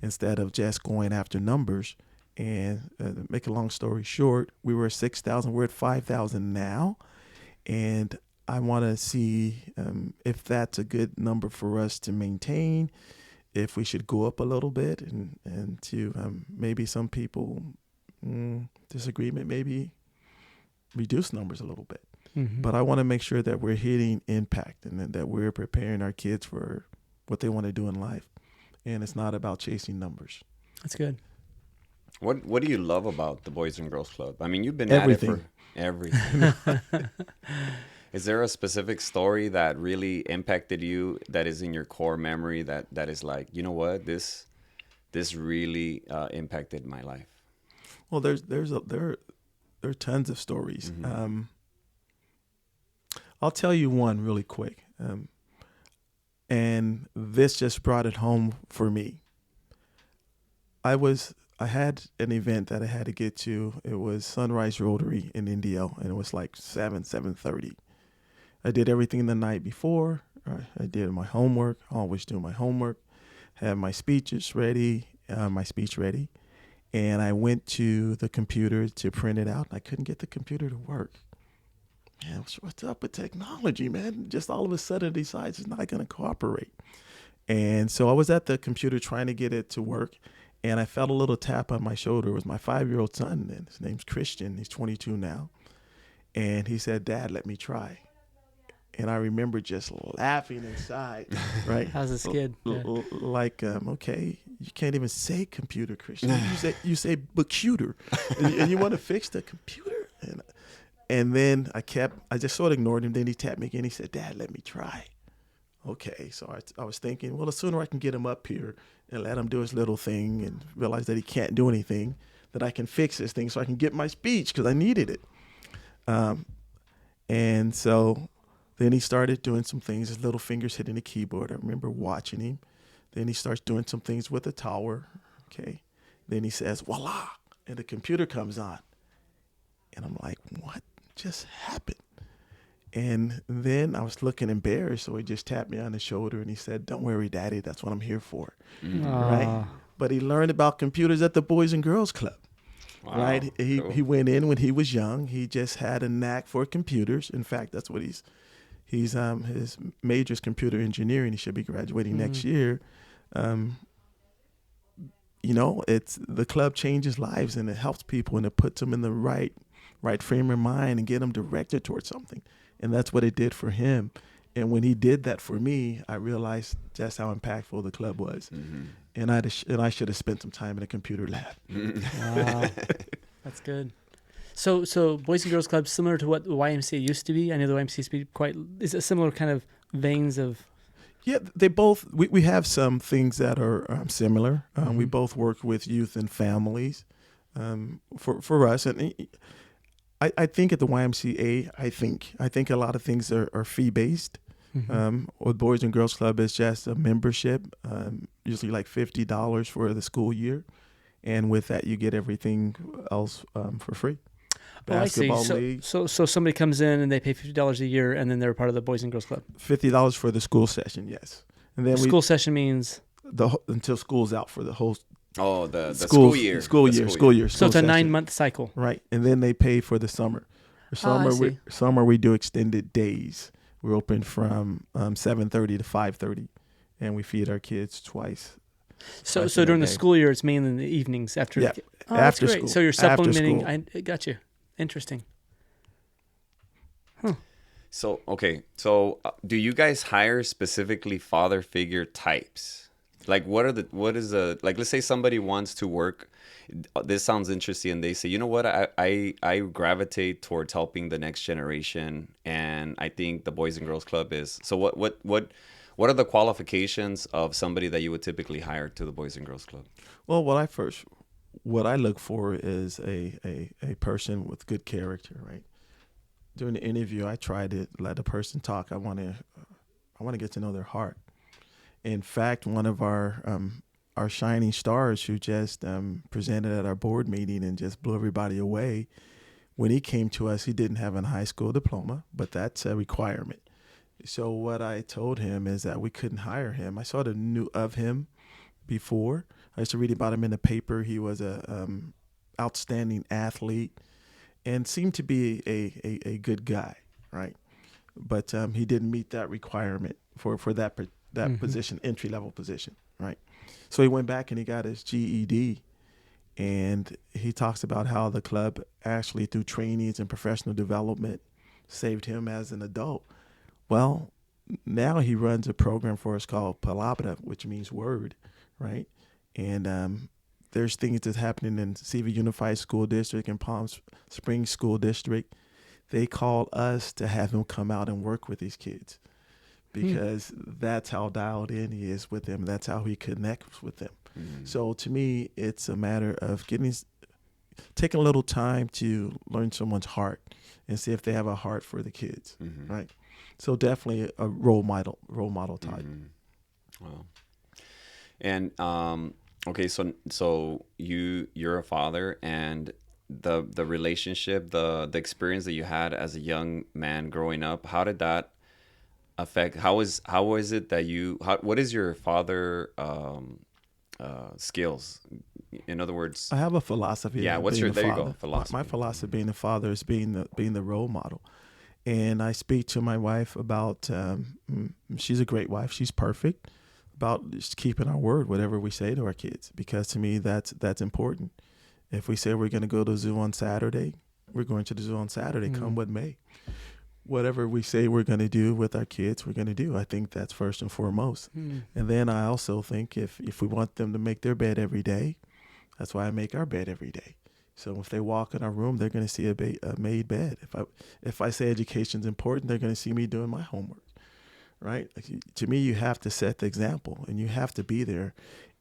instead of just going after numbers. And make a long story short, we were at 6,000. We're at 5,000 now, and I want to see if that's a good number for us to maintain, if we should go up a little bit, and to maybe some people disagreement, maybe reduce numbers a little bit. But I want to make sure that we're hitting impact and that we're preparing our kids for what they want to do in life. And it's not about chasing numbers. That's good. What do you love about the Boys and Girls Club? I mean, you've been Everything. at it for everything. Is there a specific story that really impacted you that is in your core memory that is like, you know what, this really impacted my life? Well, there are tons of stories. I'll tell you one really quick, and this just brought it home for me. I was I had an event that I had to get to. It was Sunrise Rotary in Indio, and it was like 7:30. I did everything the night before. I did my homework. I always do my homework. Had my speech ready, and I went to the computer to print it out. I couldn't get the computer to work. Man, what's up with technology, man? Just all of a sudden it decides it's not going to cooperate. And so I was at the computer trying to get it to work, and I felt a little tap on my shoulder. It was my 5-year-old son, and his name's Christian. He's 22 now. And he said, "Dad, let me try." And I remember just laughing inside, right? How's this kid? Like, okay, you can't even say computer, Christian. You say computer, and you want to fix the computer? And then I just sort of ignored him. Then he tapped me again. He said, "Dad, let me try." Okay, so I was thinking, well, the sooner I can get him up here and let him do his little thing and realize that he can't do anything, that I can fix this thing so I can get my speech because I needed it. And so then he started doing some things, his little fingers hitting the keyboard. I remember watching him. Then he starts doing some things with the tower. Okay. Then he says, voila, and the computer comes on. And I'm like, what just happened? And then I was looking embarrassed, so he just tapped me on the shoulder and he said, "Don't worry, Daddy, that's what I'm here for." Right? But he learned about computers at the Boys and Girls Club. Wow. Right? He went in when he was young. He just had a knack for computers. In fact, that's what he's his major is computer engineering. He should be graduating next year. It's the club changes lives and it helps people and it puts them in the right frame of mind and get them directed towards something. And that's what it did for him. And when he did that for me, I realized just how impactful the club was. Mm-hmm. And I should have spent some time in a computer lab. Wow, that's good. So Boys and Girls Club, similar to what the YMCA used to be. I know the YMCA used to be is a similar kind of veins of. Yeah, they both. We have some things that are similar. We both work with youth and families. For us, and I think at the YMCA, I think a lot of things are fee based. With Boys and Girls Club, it's just a membership, usually like $50 for the school year, and with that you get everything else for free. Basketball league. So somebody comes in and they pay $50 a year, and then they're part of the Boys and Girls Club. $50 for the school session, yes. And then school session means until school's out for the whole. Oh, the school year. School year. So it's a 9-month cycle. Right. And then they pay for the summer. Summer we do extended days. We're open from 7:30 to 5:30, and we feed our kids twice. So during the school year, it's mainly in the evenings after. Yeah, after school. So you're supplementing. I got you. Interesting. Huh. So, okay. So do you guys hire specifically father figure types? Like let's say somebody wants to work, this sounds interesting, and they say, you know what, I gravitate towards helping the next generation, and I think the Boys and Girls Club is. So what are the qualifications of somebody that you would typically hire to the Boys and Girls Club? Well, what I look for is a person with good character, right? During the interview, I try to let the person talk. I want to get to know their heart. In fact, one of our shining stars who just presented at our board meeting and just blew everybody away, when he came to us, he didn't have a high school diploma, but that's a requirement. So what I told him is that we couldn't hire him. I sort of knew of him before. I used to read about him in the paper. He was a outstanding athlete and seemed to be a good guy, right? But he didn't meet that requirement for that position, entry-level position, right? So he went back and he got his GED, and he talks about how the club actually, through trainings and professional development, saved him as an adult. Well, now he runs a program for us called Palabra, which means word, right? And there's things that's happening in Seaview Unified School District and Palm Springs School District. They call us to have him come out and work with these kids, because that's how dialed in he is with them. That's how he connects with them. So to me, it's a matter of taking a little time to learn someone's heart and see if they have a heart for the kids, right? So definitely a role model type. Wow. And Okay, so you're a father, and the relationship, the experience that you had as a young man growing up, how did that affect? How is it that what is your father skills? In other words, I have a philosophy. yeah. Of What's being your a there you father. go philosophy? My philosophy of being a father is being the role model. And I speak to my wife about, she's a great wife. She's perfect, about just keeping our word, whatever we say to our kids, because to me, that's important. If we say we're going to go to the zoo on Saturday, we're going to the zoo on Saturday, come what may. Whatever we say we're going to do with our kids, we're going to do. I think that's first and foremost. And then I also think if we want them to make their bed every day, that's why I make our bed every day. So if they walk in our room, they're going to see a made bed. If I say education's important, they're going to see me doing my homework, right? To me, you have to set the example, and you have to be there,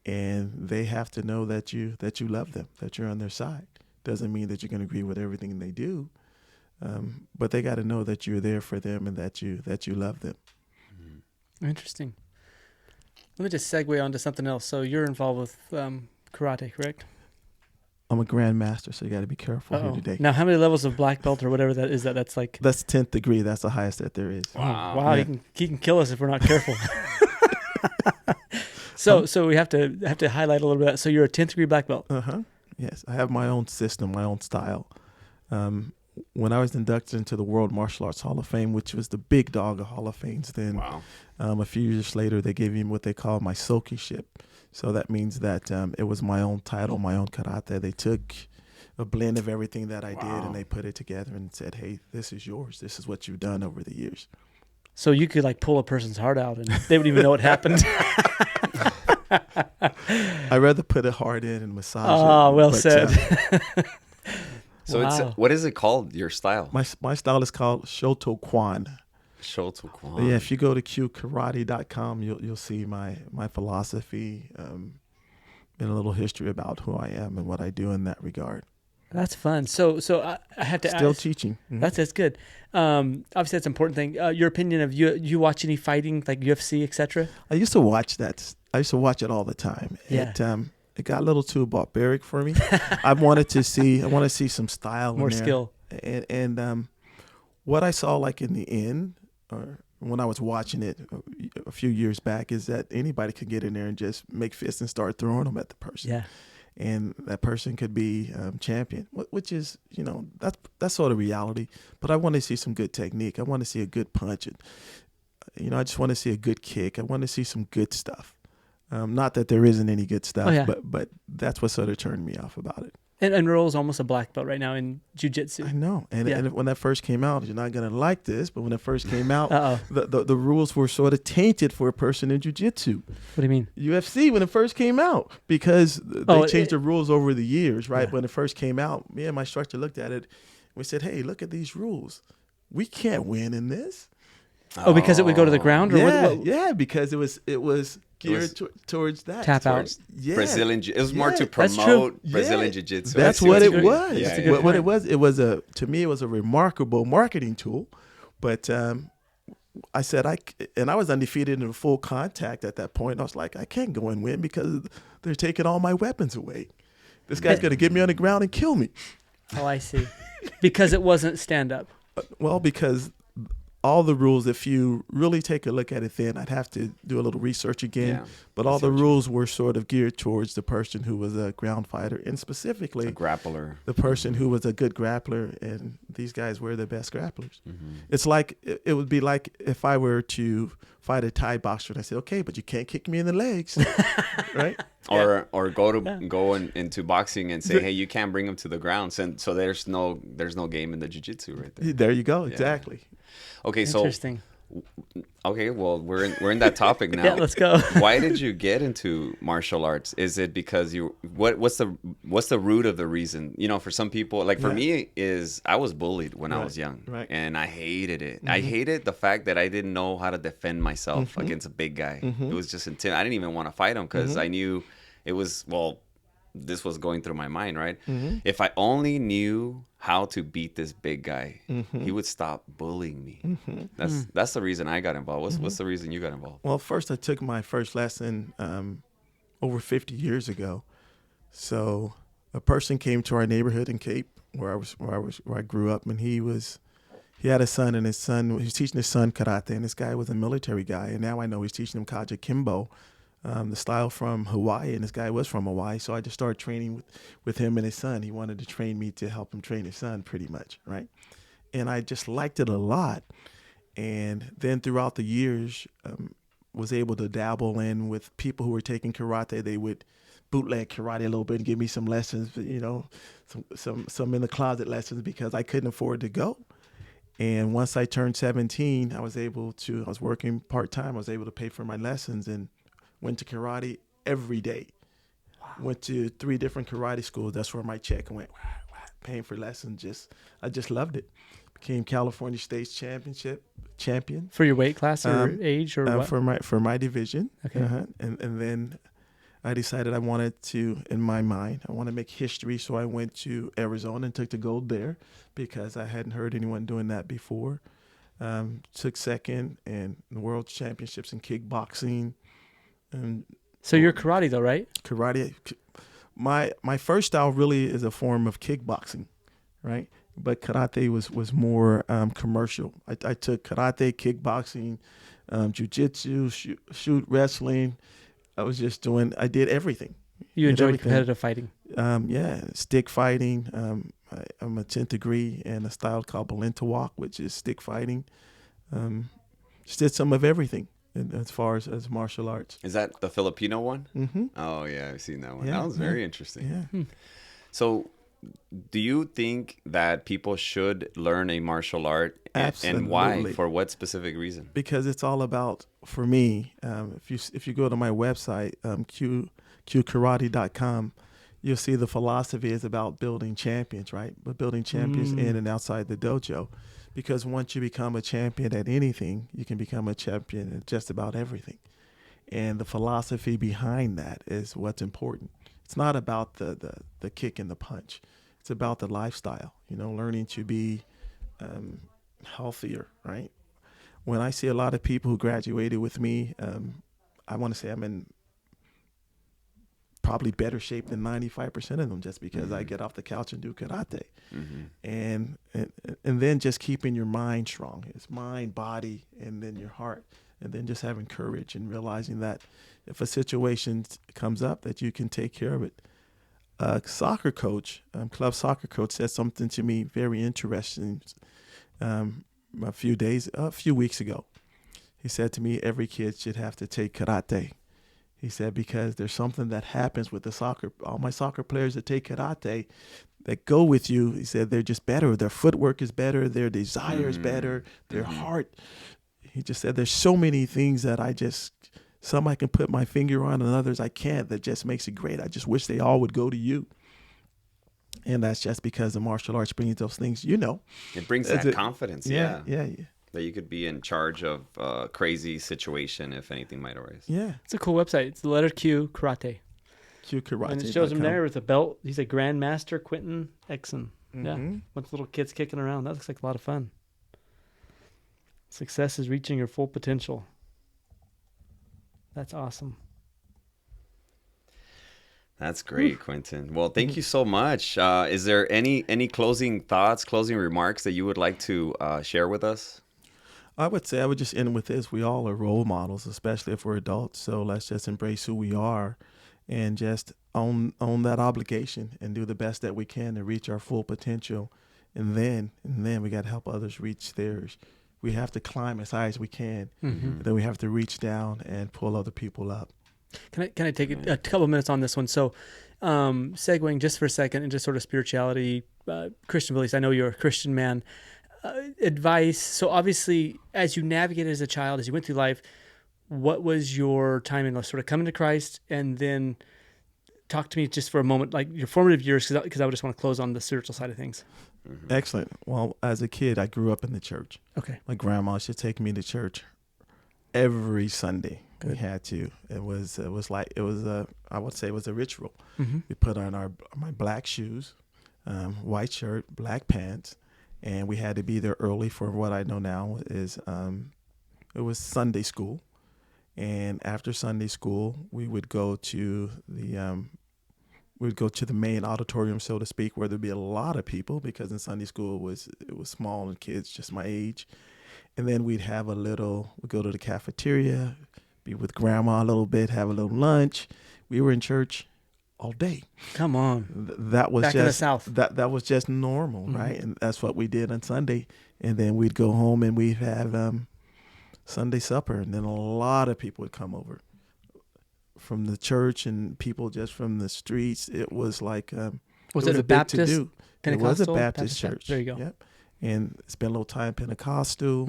and they have to know that you love them, that you're on their side. Doesn't mean that you're going to agree with everything they do, but they got to know that you're there for them and that you love them. Interesting. Let me just segue onto something else. So you're involved with karate, correct? I'm a grandmaster, so you got to be careful here today. Now, how many levels of black belt or whatever that is? That's like. That's 10th degree. That's the highest that there is. Wow. Wow, Yeah. he can kill us if we're not careful. So we have to highlight a little bit. So you're a 10th degree black belt. Yes, I have my own system, my own style. When I was inducted into the World Martial Arts Hall of Fame, which was the big dog of Hall of Fames, then Wow. A few years later, they gave me what they call my Soki-ship. So that means that it was my own title, my own karate. They took a blend of everything that I did, and they put it together and said, hey, this is yours. This is what you've done over the years. So you could like pull a person's heart out and they wouldn't even know what happened. I'd rather put a heart in and massage it. Oh, well said. So Wow. what is it called? Your style? My style is called Shoto Kwan. Shoto Kwan. Yeah, if you go to qkarate.com, you'll see my philosophy and a little history about who I am and what I do in that regard. That's fun. So I have to Still ask. teaching. That's good. Obviously, that's an important thing. Your opinion of you watch any fighting, like UFC, etc.? I used to watch that. I used to watch it all the time. Yeah. It got a little too barbaric for me. I want to see some style, More in there. skill. And what I saw, like in the end, or when I was watching it a few years back, is that anybody could get in there and just make fists and start throwing them at the person. Yeah. And that person could be champion, which is, that's sort of reality. But I want to see some good technique. I want to see a good punch. And, I just want to see a good kick. I want to see some good stuff. Not that there isn't any good stuff, but that's what sort of turned me off about it. And Earl's almost a black belt right now in jiu-jitsu. I know. And when that first came out, you're not going to like this, but when it first came out, the rules were sort of tainted for a person in jiu-jitsu. What do you mean? UFC, when it first came out, because they changed the rules over the years, right? Yeah. When it first came out, me and my instructor looked at it. We said, hey, look at these rules. We can't win in this. Oh, because it would go to the ground? Or yeah, because it was geared towards that. Tap out. Yeah. Brazilian. It was more to That's true. promote Brazilian Jiu-Jitsu. That's what it was. Yeah, a good What it was, to me, it was a remarkable marketing tool. But I said, I was undefeated in full contact at that point. I was like, I can't go and win because they're taking all my weapons away. This guy's going to get me on the ground and kill me. Oh, I see. Because it wasn't stand-up. Well, because all the rules, if you really take a look at it, then I'd have to do a little research again. Yeah. But all the rules were sort of geared towards the person who was a ground fighter, and specifically A grappler. the person who was a good grappler. And these guys were the best grapplers. Mm-hmm. It's like it would be like if I were to fight a Thai boxer and I said, okay, but you can't kick me in the legs, right? Or go into boxing and say, hey, you can't bring him to the ground. So there's no game in the jiu-jitsu right there. There you go. Exactly. Okay, Interesting. Well, we're in that topic now. Yeah, let's go. Why did you get into martial arts? Is it because what's the root of the reason? For some people, like for me, is I was bullied when I was young, and I hated it. Mm-hmm. I hated the fact that I didn't know how to defend myself against a big guy. Mm-hmm. It was just intimidating. I didn't even want to fight him because I knew it was this was going through my mind, right? Mm-hmm. If I only knew how to beat this big guy, he would stop bullying me. Mm-hmm. That's the reason I got involved. What's the reason you got involved? Well, first I took my first lesson over 50 years ago. So a person came to our neighborhood in Cape, where I grew up, and he had a son, and he was teaching his son karate, and this guy was a military guy, and now I know he's teaching him Kaja Kimbo, the style from Hawaii, and this guy was from Hawaii, so I just started training with him and his son. He wanted to train me to help him train his son, pretty much, right? And I just liked it a lot, and then throughout the years, was able to dabble in with people who were taking karate. They would bootleg karate a little bit and give me some lessons, some in the closet lessons, because I couldn't afford to go. And once I turned 17, I was working part-time. I was able to pay for my lessons and went to karate every day. Wow. Went to 3 different karate schools. That's where my check went, paying for lessons. I just loved it. Became California State champion. For your weight class or age or what? For my division. Okay. And then I decided I wanted to, in my mind, I want to make history. So I went to Arizona and took the gold there because I hadn't heard anyone doing that before. Took second in the world championships in kickboxing. And so you're karate though, right? Karate. My first style really is a form of kickboxing, right? But karate was more commercial. I took karate, kickboxing, jiu-jitsu, shoot wrestling. I did everything. You enjoyed competitive fighting? Yeah, stick fighting. I'm a 10th degree in a style called Balintawak, which is stick fighting. Just did some of everything as far as martial arts. Is that the Filipino one? Mm-hmm. Oh, yeah, I've seen that one. Yeah, that was very interesting. Yeah. So do you think that people should learn a martial art? Absolutely. And why? For what specific reason? Because it's all about, for me, if you go to my website, qkarate.com, you'll see the philosophy is about building champions, right? But building champions in and outside the dojo. Because once you become a champion at anything, you can become a champion at just about everything. And the philosophy behind that is what's important. It's not about the kick and the punch. It's about the lifestyle, learning to be healthier, right? When I see a lot of people who graduated with me, I want to say I'm in probably better shape than 95% of them just because I get off the couch and do karate. And then just keeping your mind strong. It's mind, body, and then your heart. And then just having courage and realizing that if a situation comes up, that you can take care of it. Soccer coach, club soccer coach, said something to me very interesting a few weeks ago. He said to me, every kid should have to take karate. He said, because there's something that happens with all my soccer players that take karate that go with you. He said, they're just better. Their footwork is better. Their desire is better. Their heart. He just said, there's so many things that some I can put my finger on and others I can't. That just makes it great. I just wish they all would go to you. And that's just because the martial arts brings those things, It brings that confidence, Yeah. That you could be in charge of a crazy situation if anything might arise. Yeah. It's a cool website. It's the letter Q Karate. Q Karate. And it shows him there with a belt. He's a Grandmaster Quinton Egson. Mm-hmm. Yeah. Bunch of little kids kicking around. That looks like a lot of fun. Success is reaching your full potential. That's awesome. That's great, Quinton. Well, thank you so much. Is there any closing thoughts, closing remarks that you would like to share with us? I would just end with this. We all are role models, especially if we're adults. So let's just embrace who we are and just own that obligation and do the best that we can to reach our full potential. And then we got to help others reach theirs. We have to climb as high as we can. Mm-hmm. Then we have to reach down and pull other people up. Can I take a couple minutes on this one? So, segueing just for a second into sort of spirituality, Christian beliefs. I know you're a Christian man. Advice. So obviously, as you navigated as a child, as you went through life, what was your timing of sort of coming to Christ? And then talk to me just for a moment, like your formative years, because I would just want to close on the spiritual side of things. Mm-hmm. Excellent. Well, as a kid, I grew up in the church. Okay. My grandma used to take me to church every Sunday. Good. We had to. I would say it was a ritual. Mm-hmm. We put on my black shoes, white shirt, black pants, and we had to be there early for what I know now is it was Sunday school. And after Sunday school, we would go to the main auditorium, so to speak, where there'd be a lot of people, because in Sunday school it was small and kids just my age. And then we'd go to the cafeteria, be with grandma a little bit, have a little lunch. We were in church all day. Come on. That was Back in the South. That was just normal, right? And that's what we did on Sunday. And then we'd go home and we'd have Sunday supper, and then a lot of people would come over from the church and people just from the streets. It was like was it a Baptist? It was a Pentecostal? Baptist church. There you go. Yep. And spent a little time Pentecostal.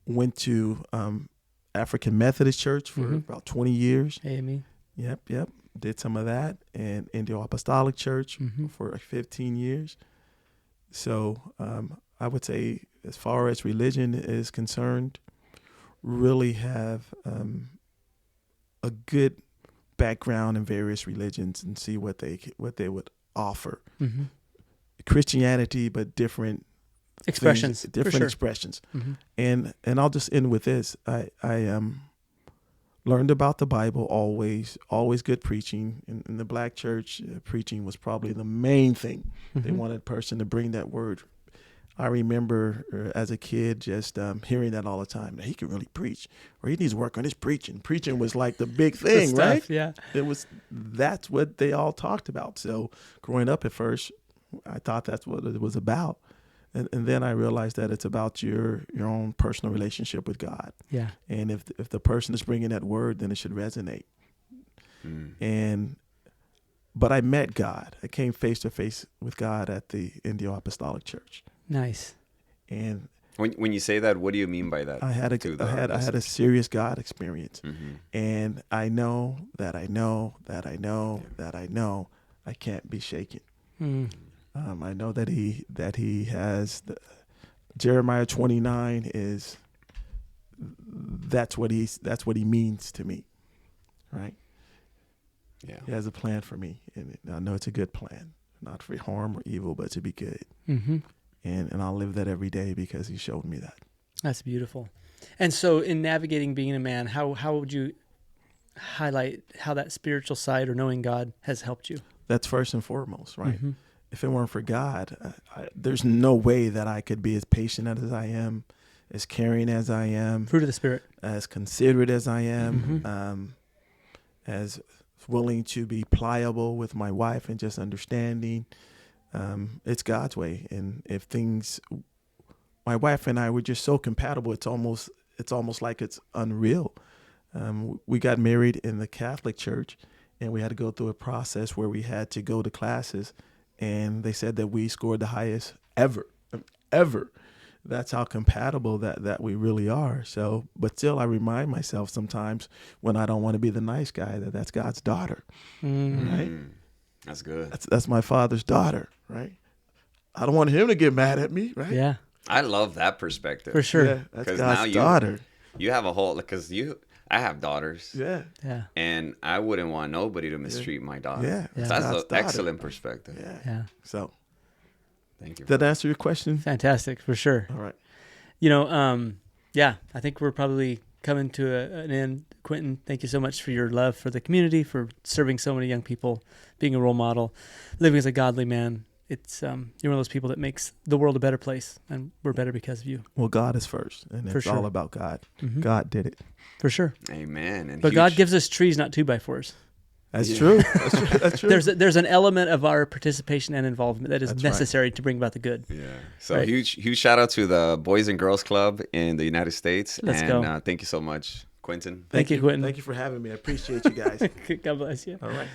Went to African Methodist Church for about 20 years. AME. Yep. Did some of that. And Indio Apostolic Church for like 15 years. So I would say, as far as religion is concerned, really have a good background in various religions and see what they would offer. Christianity, but different expressions, things, different expressions. And I'll just end with this. I learned about the Bible always good preaching. In the black church, preaching was probably the main thing. They wanted a person to bring that word. I remember as a kid just hearing that all the time. He can really preach, or he needs to work on his preaching. Preaching was like the big thing, right? Yeah. That's what they all talked about. So growing up at first, I thought that's what it was about. And then I realized that it's about your own personal relationship with God. Yeah. And if the person is bringing that word, then it should resonate. But I met God. I came face to face with God at the Indio Apostolic Church. Nice. And when you say that, what do you mean by that? I had a serious God experience, and I know that I know I can't be shaken. I know that he has Jeremiah 29 is that's what he means to me, right? Yeah, he has a plan for me, and I know it's a good plan, not for harm or evil, but to be good. And I'll live that every day because he showed me that. That's beautiful. And so, in navigating being a man, how would you highlight how that spiritual side or knowing God has helped you? That's first and foremost, right? If it weren't for God, there's no way that I could be as patient as I am, as caring as I am. Fruit of the Spirit. As considerate as I am, as willing to be pliable with my wife and just understanding. It's God's way. And if my wife and I were just so compatible, it's almost like it's unreal. We got married in the Catholic Church, and we had to go through a process where we had to go to classes. And they said that we scored the highest ever. That's how compatible that we really are. So, but still, I remind myself sometimes when I don't want to be the nice guy that's God's daughter, right? That's good. That's my Father's daughter, right? I don't want him to get mad at me, right? Yeah, I love that perspective for sure. Yeah, that's God's daughter. You have a whole I have daughters. Yeah. And I wouldn't want nobody to mistreat my daughter. Yeah. That's an excellent perspective. Yeah. So, thank you. Did that answer your question? Fantastic, for sure. All right. I think we're probably coming to an end. Quinton, thank you so much for your love for the community, for serving so many young people, being a role model, living as a godly man. It's you're one of those people that makes the world a better place, and we're better because of you. Well, God is first, and it's all about God. God did it. For sure. Amen. But God gives us trees, not 2x4s. That's true. That's true. There's an element of our participation and involvement that is necessary to bring about the good. Yeah. So huge shout out to the Boys and Girls Club in the United States. Let's go. Thank you so much, Quinton. Thank you, Quinton. Thank you for having me. I appreciate you guys. God bless you. All right.